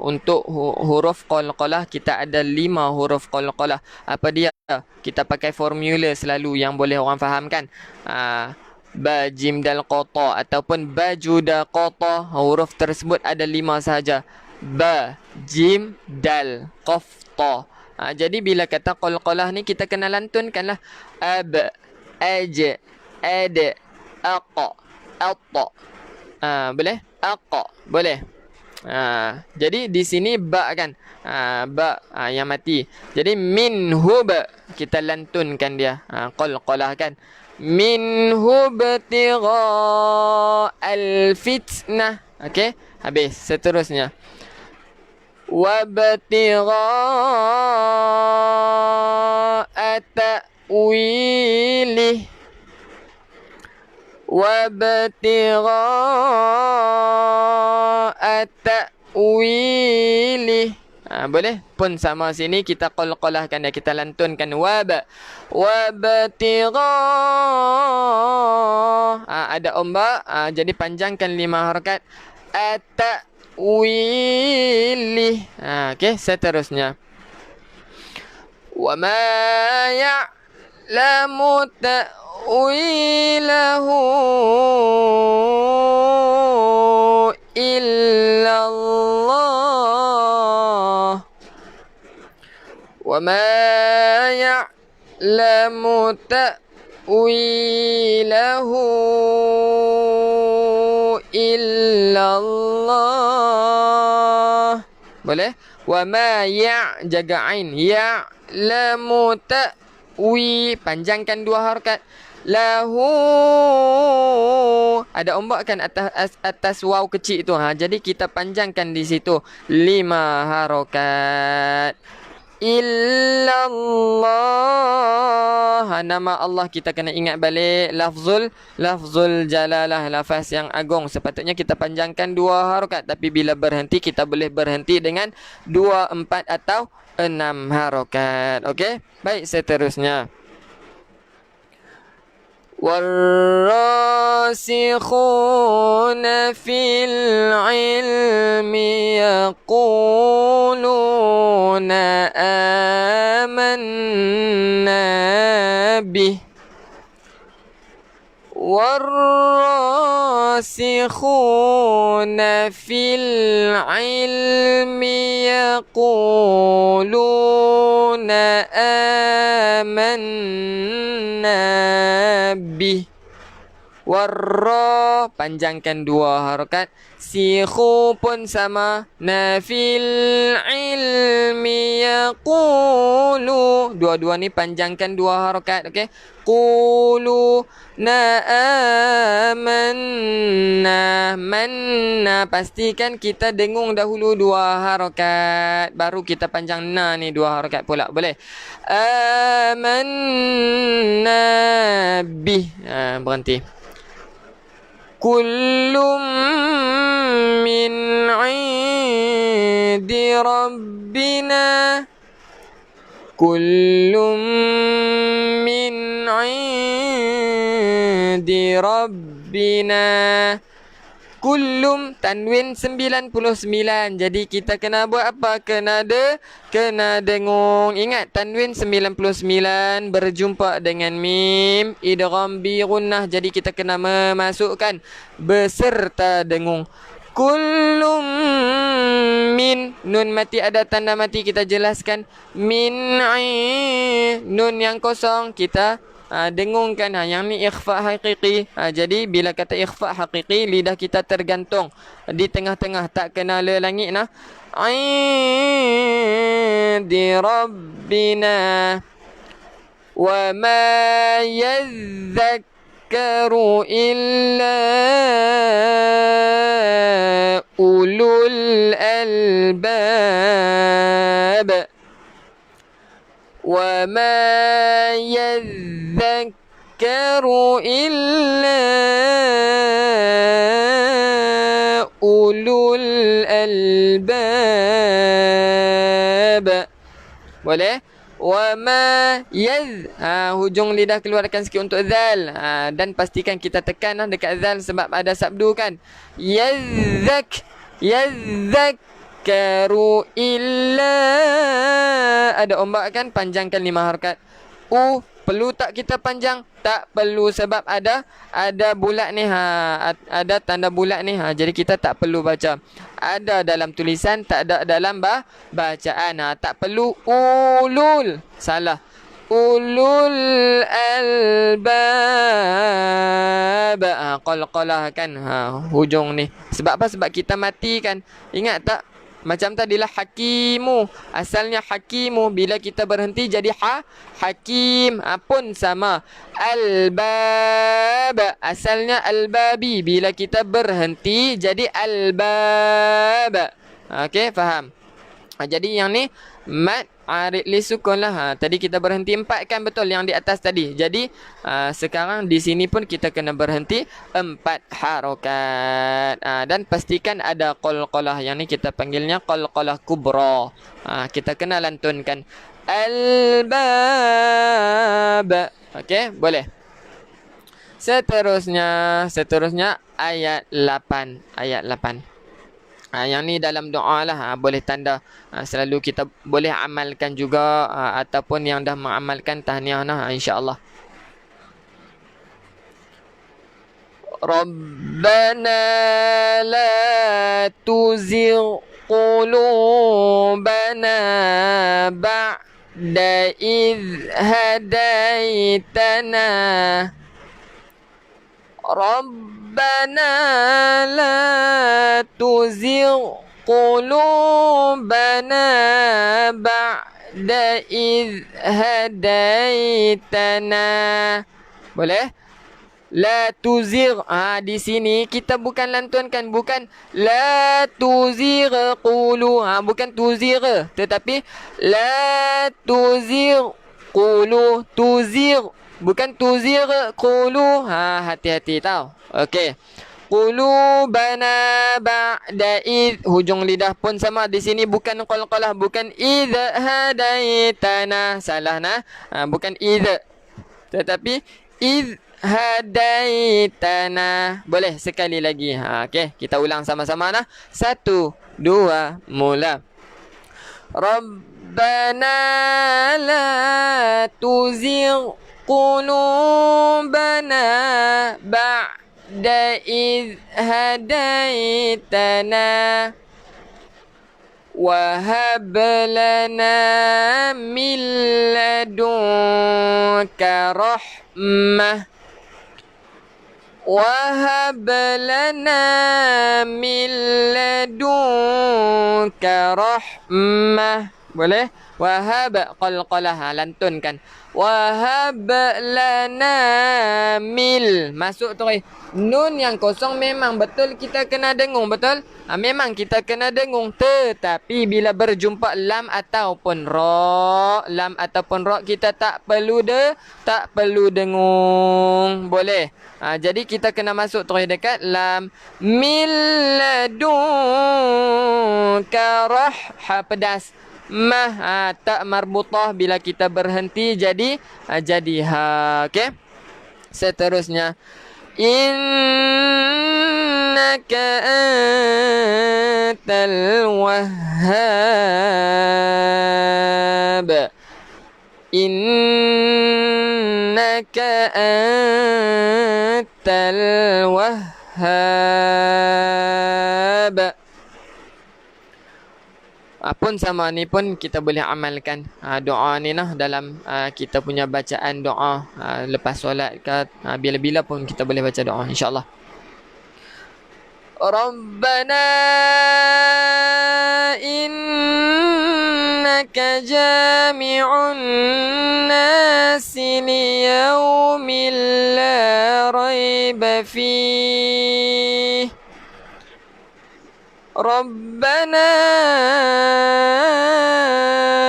untuk huruf qalqalah kita ada 5 huruf qalqalah. Apa dia? Kita pakai formula selalu yang boleh orang faham kan. Ba, jim, dal, qata ataupun baju, dal, qata. Huruf tersebut ada 5 sahaja. Ba, jim, dal, qaf, ta. Jadi bila kata qalqalah ni kita kena lantunkanlah. Ab, aj, ad, aqa, atta. Boleh? Aqa, boleh. Jadi di sini ba kan. Ba yang mati. Jadi minhu ba, kita lantunkan dia. Qalqalah kan. Minhu btigha al-fitnah. Okey, habis. Seterusnya. Wabtigha ta'wilih. Wabtigha ta'wilih. Boleh pun sama sini kita qalqalahkan dia, kita lantunkan wabtigha. Ada ombak, jadi panjangkan 5 harakat. At-ta'wilih. Okey, seterusnya. Wa ma ya'lamu ta'wilahu illallah. Wa ma ya'lamu ta'wilahu illallah. Boleh? Wa ma jaga ain. Ya'lamu panjangkan 2 harakat. Lahu, ada ombak kan atas waw kecil tu. Jadi kita panjangkan di situ 5 harakat. Illallah. Nama Allah kita kena ingat balik. Lafzul jalalah, lafaz yang agung. Sepatutnya kita panjangkan 2 harakat. Tapi bila berhenti, kita boleh berhenti dengan 2, 4 atau 6 harakat. Okey? Baik, seterusnya. والراسخون في العلم يقولون آمنا به والراسخون في العلم يقولون آمنا به. Warra, panjangkan 2 harakat. Sikhu pun sama. Nafil ilmi yaqulu. Dua-dua ni panjangkan 2 harakat. Okey. Qulu na amanna. Manna, pastikan kita dengung dahulu 2 harakat. Baru kita panjang na ni 2 harakat pula. Boleh. Amanna bih. Berhenti. Kullum min indi rabbina. Kullum min indi rabbina. Kullum tanwin 99. Jadi kita kena buat apa? Kena dengung. Ingat tanwin 99 berjumpa dengan mim idgham bi gunnah. Jadi kita kena memasukkan beserta dengung. Kullum min, nun mati ada tanda mati, kita jelaskan. Min nun yang kosong kita dengungkan. Yang ni ikhfa hakiki. Jadi bila kata ikhfa hakiki, lidah kita tergantung di tengah-tengah, tak kena le langit nah. Di rabbina wa ma yadhakkaru illa ulul albab. وَمَا يَذَّكَّرُ إِلَّا أُولُو الْأَلْبَابِ. Boleh? وَمَا hujung lidah keluarkan sikit untuk zal. Dan pastikan kita tekan dekat zal sebab ada sabdu kan. Yadhakkaru illa, ada ombak kan, panjangkan 5 harakat. Perlu tak kita panjang? Tak perlu sebab ada bulat ni, ada tanda bulat ni, jadi kita tak perlu baca. Ada dalam tulisan, tak ada dalam bacaan. Tak perlu ulul. Salah. ulul albab. Qalqalah kan, hujung ni. Sebab apa? Sebab kita mati kan. Ingat tak? Macam tadilah hakimu. Asalnya hakimu. Bila kita berhenti jadi hakim. Pun sama. Albab. Asalnya albabi. Bila kita berhenti jadi albab. Okey, faham? Jadi yang ni mat arid li sukun lah. Tadi kita berhenti 4 kan, betul yang di atas tadi. Jadi sekarang di sini pun kita kena berhenti 4 harokat. Dan pastikan ada qalqalah. Yang ni kita panggilnya qalqalah kubra. Kita kena lantunkan albab. Okey, boleh. Seterusnya ayat 8. Ayat 8. Yang ni dalam doa lah, boleh tanda. Selalu kita boleh amalkan juga, ataupun yang dah mengamalkan tahniah lah, insya-Allah. Rabbana la tuzigh qulubana ba'da idh hadaitana. Rabbana la tuzigh qulubana ba'da idh hadaitana. Boleh? La tuzigh. Di sini kita bukan lantunkan, bukan la tuzigh qulu. Bukan tuzigh, tetapi la tuzigh qulu. Tuzigh, bukan tuzigh qulu. Hati-hati tau. Okey. Qulubana ba'da id. Hujung lidah pun sama. Di sini bukan qalqalah, bukan id hadaitana. Salah nah. Bukan id, tetapi id hadaitana. Boleh sekali lagi. Okey, kita ulang sama-sama nah. 1, 2, mula. Rabbana la tuzigh qulubana ba'da idh hadaitana wa hab lana min ladunka rahmah wa hab lana min ladunka rahmah. Boleh? Wahab qalqalah, lantunkan. Wahab lana mil. Masuk tu nun yang kosong memang betul kita kena dengung, betul? Memang kita kena dengung, tetapi bila berjumpa lam ataupun ra, kita tak perlu dengung. Boleh? Jadi kita kena masuk terus dekat lam. Mil ladunka pedas. Mah, tak marbutah bila kita berhenti jadi ha. Okey. Seterusnya innaka antal wahhab. Innaka antal wahhab. Pun sama ni pun kita boleh amalkan doa ni nah dalam kita punya bacaan doa lepas solat ke, bila-bila pun kita boleh baca doa, insya-Allah. Rabbana innaka jami'un nasi liyaumin la raiba fihi. Rabbana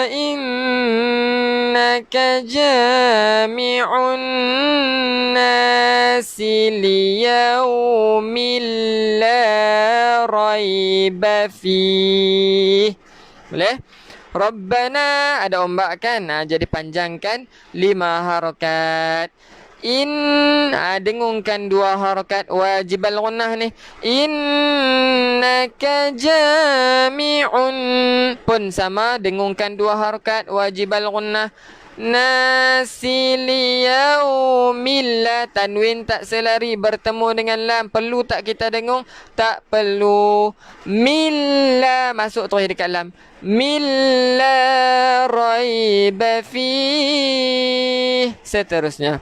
innaka jami'un nasi liyaumin la raiba fihi. Boleh? Rabbana ada ombak kan? Jadi panjangkan 5 harakat. Dengungkan 2 harakat wajib al-ghunnah ni. Innaka jami'un pun sama, dengungkan 2 harakat wajib al-ghunnah. nasi liyaumillah. Tanwin tak selari bertemu dengan lam. Perlu tak kita dengung? Tak perlu. Milla masuk terus dekat lam. Milla raiba fih. Seterusnya.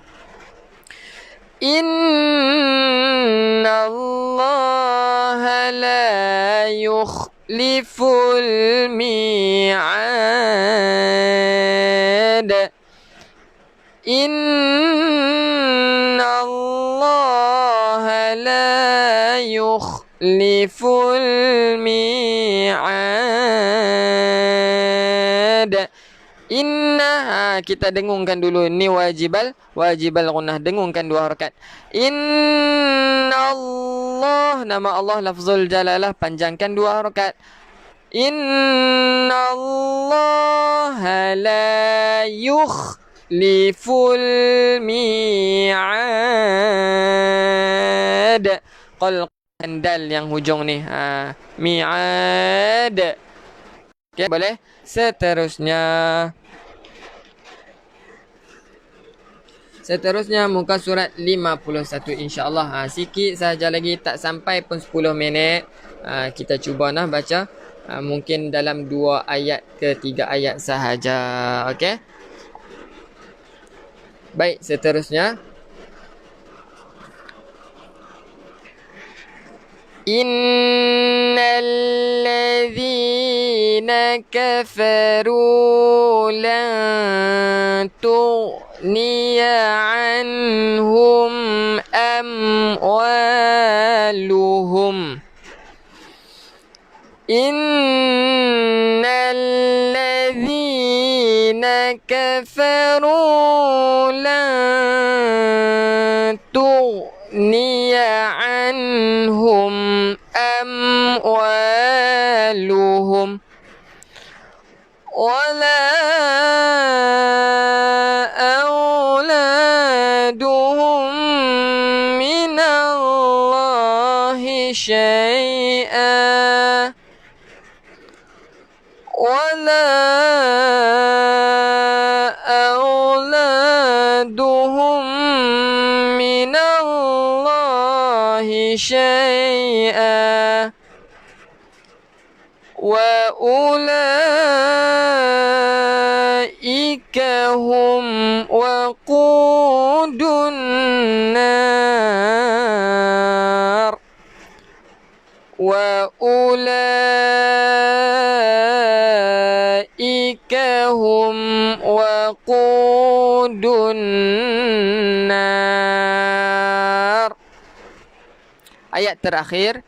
Inna Allah la yukhliful mi'ad. Inna Allah la yukhliful mi'ad. Inna, kita dengungkan dulu. Ni wajibal gunnah. Dengungkan 2 harakat. Inna Allah, nama Allah lafzul jalalah, panjangkan 2 harakat. Inna Allah la yukhliful mi'ad. Qalqan dal yang hujung ni. Mi'ad. Okay, boleh? Seterusnya muka surat 51 insya-Allah. Sikit sahaja lagi, tak sampai pun 10 minit. Kita cuba nah baca. Mungkin dalam 2 ayat ke 3 ayat sahaja. Okey. Baik, seterusnya. Innal ladzina kafaru lan tughniya anhum amwaluhum. Innal ladzina kafaru lan tughniya anhum amwaluhum wala auladuhum minallahi syai'an wala auladuhum minallahi syai'an wa ulaika hum waqudun nar wa ulaika hum waqudun nar. Ayat terakhir.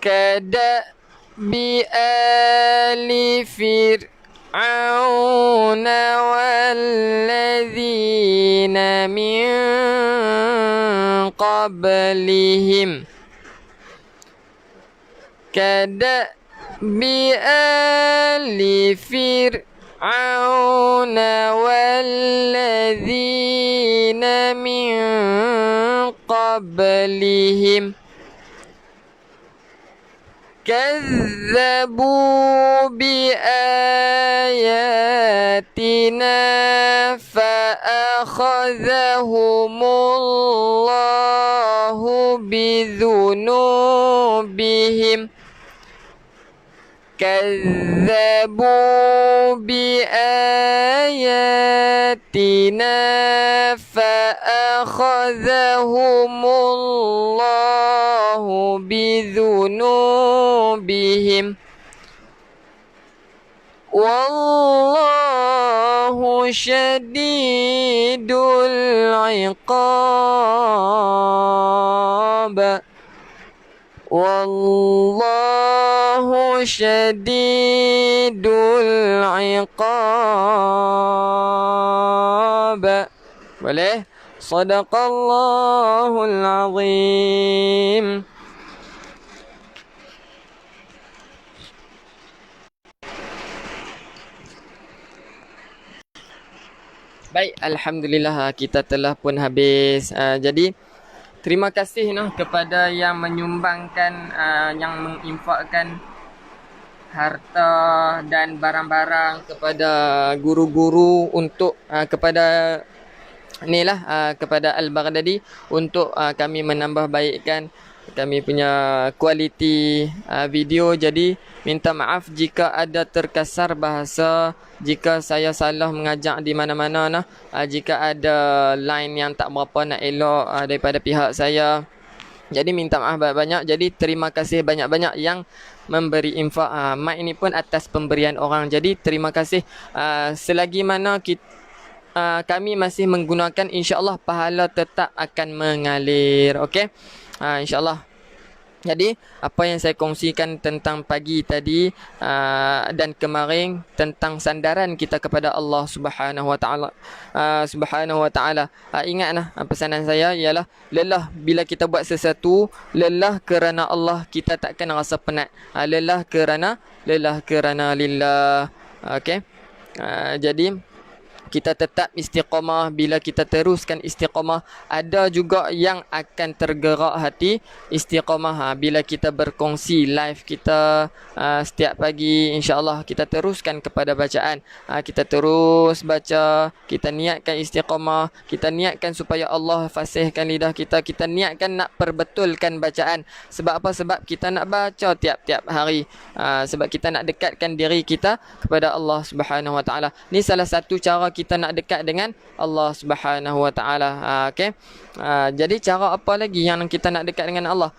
Kadabi ali fir'auna walladzina min qablihim. Kadabi ali fir'auna walladzina min qablihim. كذبوا بآياتنا فأخذهم الله بذنوبهم كذبوا بآياتنا فأخذهم الله بذنوبهم والله شديد العقاب والله شديد العقاب. Boleh? Sadaqallahul azim. Baik, alhamdulillah kita telah pun habis. Jadi terima kasih kepada yang menyumbangkan, yang menginfakkan harta dan barang-barang kepada guru-guru untuk kepada kepada Al-Baghdadi untuk kami menambah baikkan kami punya kualiti video. Jadi minta maaf jika ada terkasar bahasa, jika saya salah mengajak di mana-mana jika ada line yang tak berapa nak elok daripada pihak saya. Jadi minta maaf banyak-banyak. Jadi terima kasih banyak-banyak yang memberi infak. Mic ini pun atas pemberian orang. Jadi terima kasih. Selagi mana kami masih menggunakan, insya-Allah pahala tetap akan mengalir. Okey. Insya-Allah. Jadi apa yang saya kongsikan tentang pagi tadi dan kemarin tentang sandaran kita kepada Allah Subhanahu Wa Taala. Ingatlah pesanan saya ialah lelah bila kita buat sesuatu, lelah kerana Allah kita takkan rasa penat. Lelah kerana lillah. Okey. Jadi kita tetap istiqamah. Bila kita teruskan istiqamah, ada juga yang akan tergerak hati istiqamah bila kita berkongsi live kita setiap pagi. InsyaAllah kita teruskan kepada bacaan. Kita terus baca, kita niatkan istiqamah, kita niatkan supaya Allah fasihkan lidah kita, kita niatkan nak perbetulkan bacaan. Sebab apa? Sebab kita nak baca tiap-tiap hari, sebab kita nak dekatkan diri kita kepada Allah Subhanahu Wa Taala. Ni salah satu cara kita nak dekat dengan Allah Subhanahu Wa Taala. Okey. Jadi cara apa lagi yang kita nak dekat dengan Allah?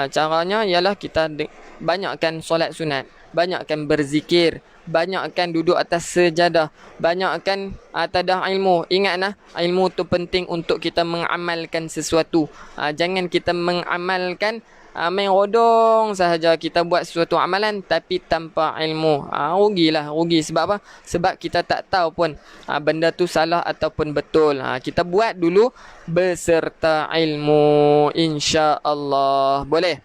Caranya ialah kita banyakkan solat sunat, banyakkan berzikir, banyakkan duduk atas sejadah, banyakkan tadah ilmu. Ingatlah, ilmu tu penting untuk kita mengamalkan sesuatu. Jangan kita mengamalkan main rodong sahaja, kita buat sesuatu amalan tapi tanpa ilmu. Rugi. Sebab apa? Sebab kita tak tahu pun benda tu salah ataupun betul. Kita buat dulu beserta ilmu, insya-Allah. Boleh?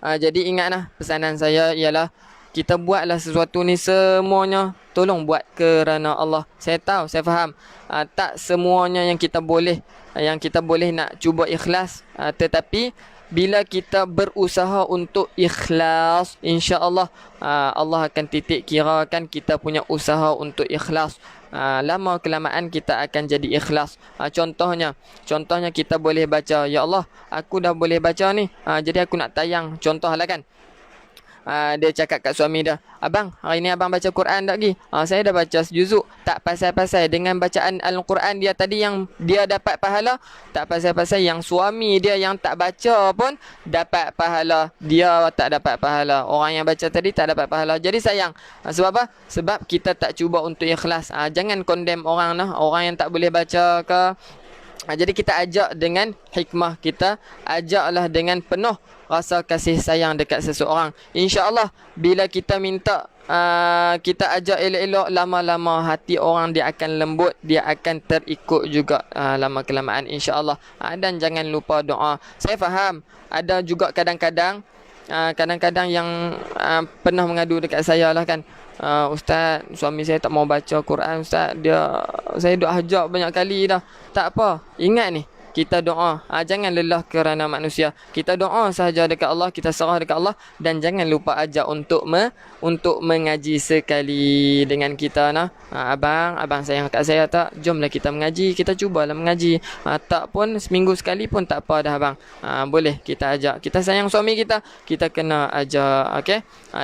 Jadi ingatlah, pesanan saya ialah kita buatlah sesuatu ni semuanya tolong buat kerana Allah. Saya tahu, saya faham tak semuanya yang kita boleh nak cuba ikhlas, tetapi bila kita berusaha untuk ikhlas, insya-Allah Allah akan titik kirakan kita punya usaha untuk ikhlas. Lama kelamaan kita akan jadi ikhlas. Contohnya kita boleh baca, ya Allah, aku dah boleh baca ni, jadi aku nak tayang. Contohlah kan, dia cakap kat suami dia, abang, hari ni abang baca Quran tak lagi? Saya dah baca sejuzuk. Tak pasal-pasal dengan bacaan Al-Quran dia tadi yang dia dapat pahala, tak pasal-pasal yang suami dia yang tak baca pun dapat pahala, dia tak dapat pahala. Orang yang baca tadi tak dapat pahala. Jadi sayang. Sebab apa? Sebab kita tak cuba untuk ikhlas. Jangan condemn orang orang yang tak boleh baca ke. Jadi kita ajak dengan hikmah, kita ajaklah dengan penuh rasa kasih sayang dekat seseorang. InsyaAllah bila kita minta, kita ajak elok-elok, lama-lama hati orang dia akan lembut, dia akan terikut juga lama kelamaan, insyaAllah. Dan jangan lupa doa. Saya faham ada juga kadang-kadang yang pernah mengadu dekat saya lah kan, Ustaz, suami saya tak mau baca Quran Ustaz, saya duk ajak banyak kali dah. Tak apa, ingat ni, kita doa. Jangan lelah kerana manusia. Kita doa sahaja dekat Allah, kita serah dekat Allah, dan jangan lupa ajak untuk mengaji sekali dengan kita abang sayang kat saya tak? Jomlah kita mengaji, kita cubalah mengaji. Tak pun seminggu sekali pun tak apa dah abang. Boleh kita ajak. Kita sayang suami kita kena ajak. Okey?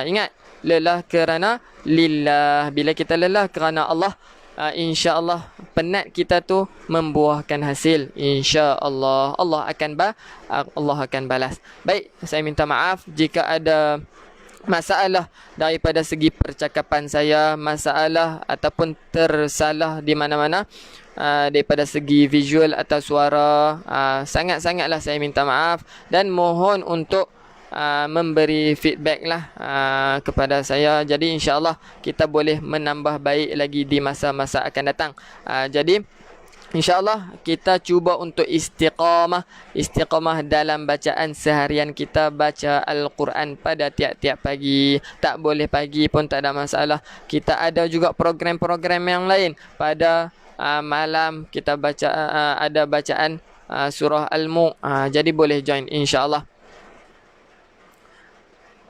Ingat, lelah kerana lillah. Bila kita lelah kerana Allah, insya-Allah penat kita tu membuahkan hasil. Insya-Allah Allah akan balas. Baik, saya minta maaf jika ada masalah daripada segi percakapan saya, masalah ataupun tersalah di mana-mana daripada segi visual atau suara. Sangat-sangatlah saya minta maaf dan mohon untuk memberi feedback kepada saya. Jadi insya-Allah kita boleh menambah baik lagi di masa-masa akan datang. Jadi insya-Allah kita cuba untuk istiqamah dalam bacaan seharian kita. Baca Al-Quran pada tiap-tiap pagi. Tak boleh pagi pun tak ada masalah. Kita ada juga program-program yang lain. Pada malam kita baca, ada bacaan surah Al-Mulk. Jadi boleh join insya-Allah.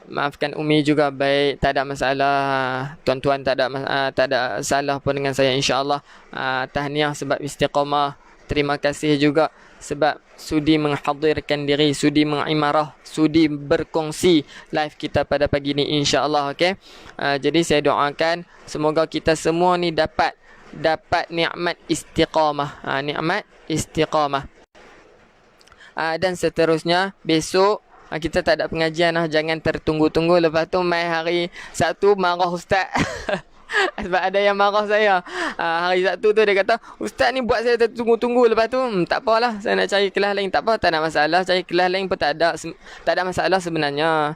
Maafkan Umi juga, baik, tak ada masalah. Tuan-tuan tak ada salah pun dengan saya, insya-Allah. Tahniah sebab istiqamah. Terima kasih juga sebab sudi menghadirkan diri, sudi mengimarah, sudi berkongsi live kita pada pagi ni, insya-Allah. Okey. Jadi saya doakan semoga kita semua ni dapat nikmat istiqamah. Nikmat istiqamah. Dan seterusnya besok kita tak ada pengajian lah. Jangan tertunggu-tunggu. Lepas tu mai hari Sabtu marah ustaz. Sebab ada yang marah saya. Hari Sabtu tu dia kata, ustaz ni buat saya tertunggu-tunggu. Lepas tu tak apalah, saya nak cari kelas lain. Tak apa, tak ada masalah. Cari kelas lain pun tak ada masalah sebenarnya.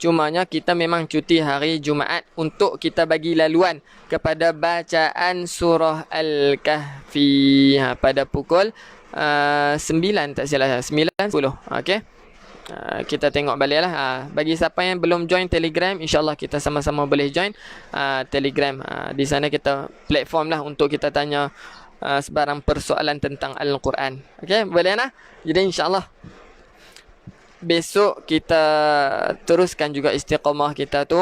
Cumanya kita memang cuti hari Jumaat untuk kita bagi laluan kepada bacaan surah Al-Kahfi pada pukul 9 tak silap, 9.10. Okey. Kita tengok balik lah. Bagi siapa yang belum join Telegram, insyaAllah kita sama-sama boleh join Telegram. Di sana kita platform lah untuk kita tanya sebarang persoalan tentang Al-Quran. Okey, boleh lah. Jadi insyaAllah besok kita teruskan juga istiqamah kita tu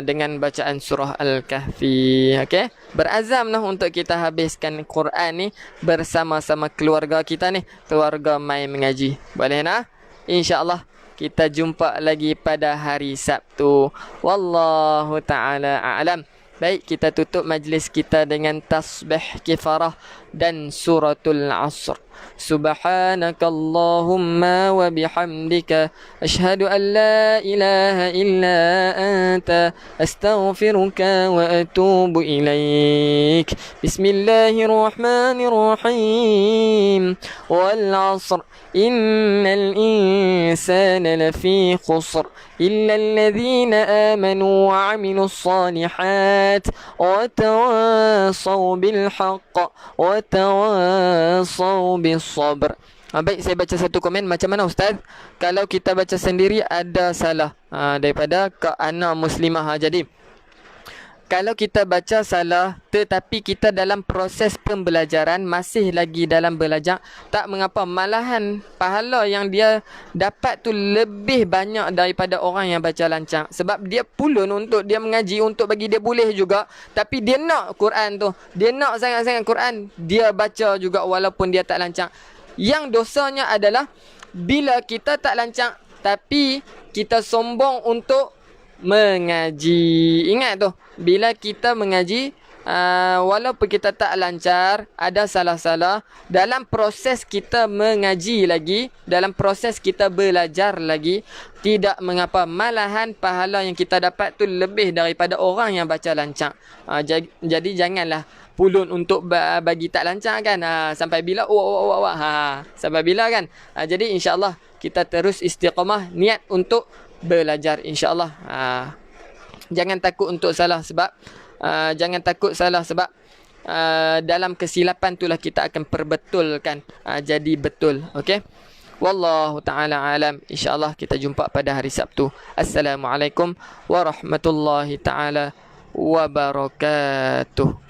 dengan bacaan surah Al-Kahfi. Okey, berazamlah untuk kita habiskan Quran ni bersama-sama keluarga kita ni, keluarga Mai Mengaji. Boleh nak? Insya-Allah kita jumpa lagi pada hari Sabtu. Wallahu taala a'lam. Baik, kita tutup majlis kita dengan tasbih kifarah dan suratul Asr. Subhanakallahumma wa bihamdika asyhadu an la ilaha illa anta astaghfiruka wa atubu ilaik. Bismillahirrahmanirrahim. Wal 'asr innal insana lafi khusr illa alladhina amanu wa 'amilus salihat wa tawasaw bil haqq wa tawasaw bis sabr. Baik, saya baca satu komen. Macam mana Ustaz kalau kita baca sendiri ada salah? Daripada Kak Ana Muslimah. Jadi kalau kita baca salah tetapi kita dalam proses pembelajaran, masih lagi dalam belajar, tak mengapa. Malahan pahala yang dia dapat tu lebih banyak daripada orang yang baca lancang. Sebab dia pulun untuk dia mengaji, untuk bagi dia boleh juga. Tapi dia nak Quran tu, dia nak sangat-sangat Quran, dia baca juga walaupun dia tak lancang. Yang dosanya adalah bila kita tak lancang tapi kita sombong untuk mengaji. Ingat tu, bila kita mengaji walaupun kita tak lancar, ada salah-salah dalam proses kita mengaji lagi, dalam proses kita belajar lagi, tidak mengapa. Malahan pahala yang kita dapat tu lebih daripada orang yang baca lancang. Jadi janganlah pulun untuk bagi tak lancang kan. Sampai bila sampai bila kan. Jadi insya-Allah kita terus istiqamah niat untuk belajar, insya-Allah. Jangan takut untuk salah sebab dalam kesilapan itulah kita akan perbetulkan jadi betul. Okey. Wallahu taala alam. Insya-Allah kita jumpa pada hari Sabtu. Assalamualaikum warahmatullahi taala wabarakatuh.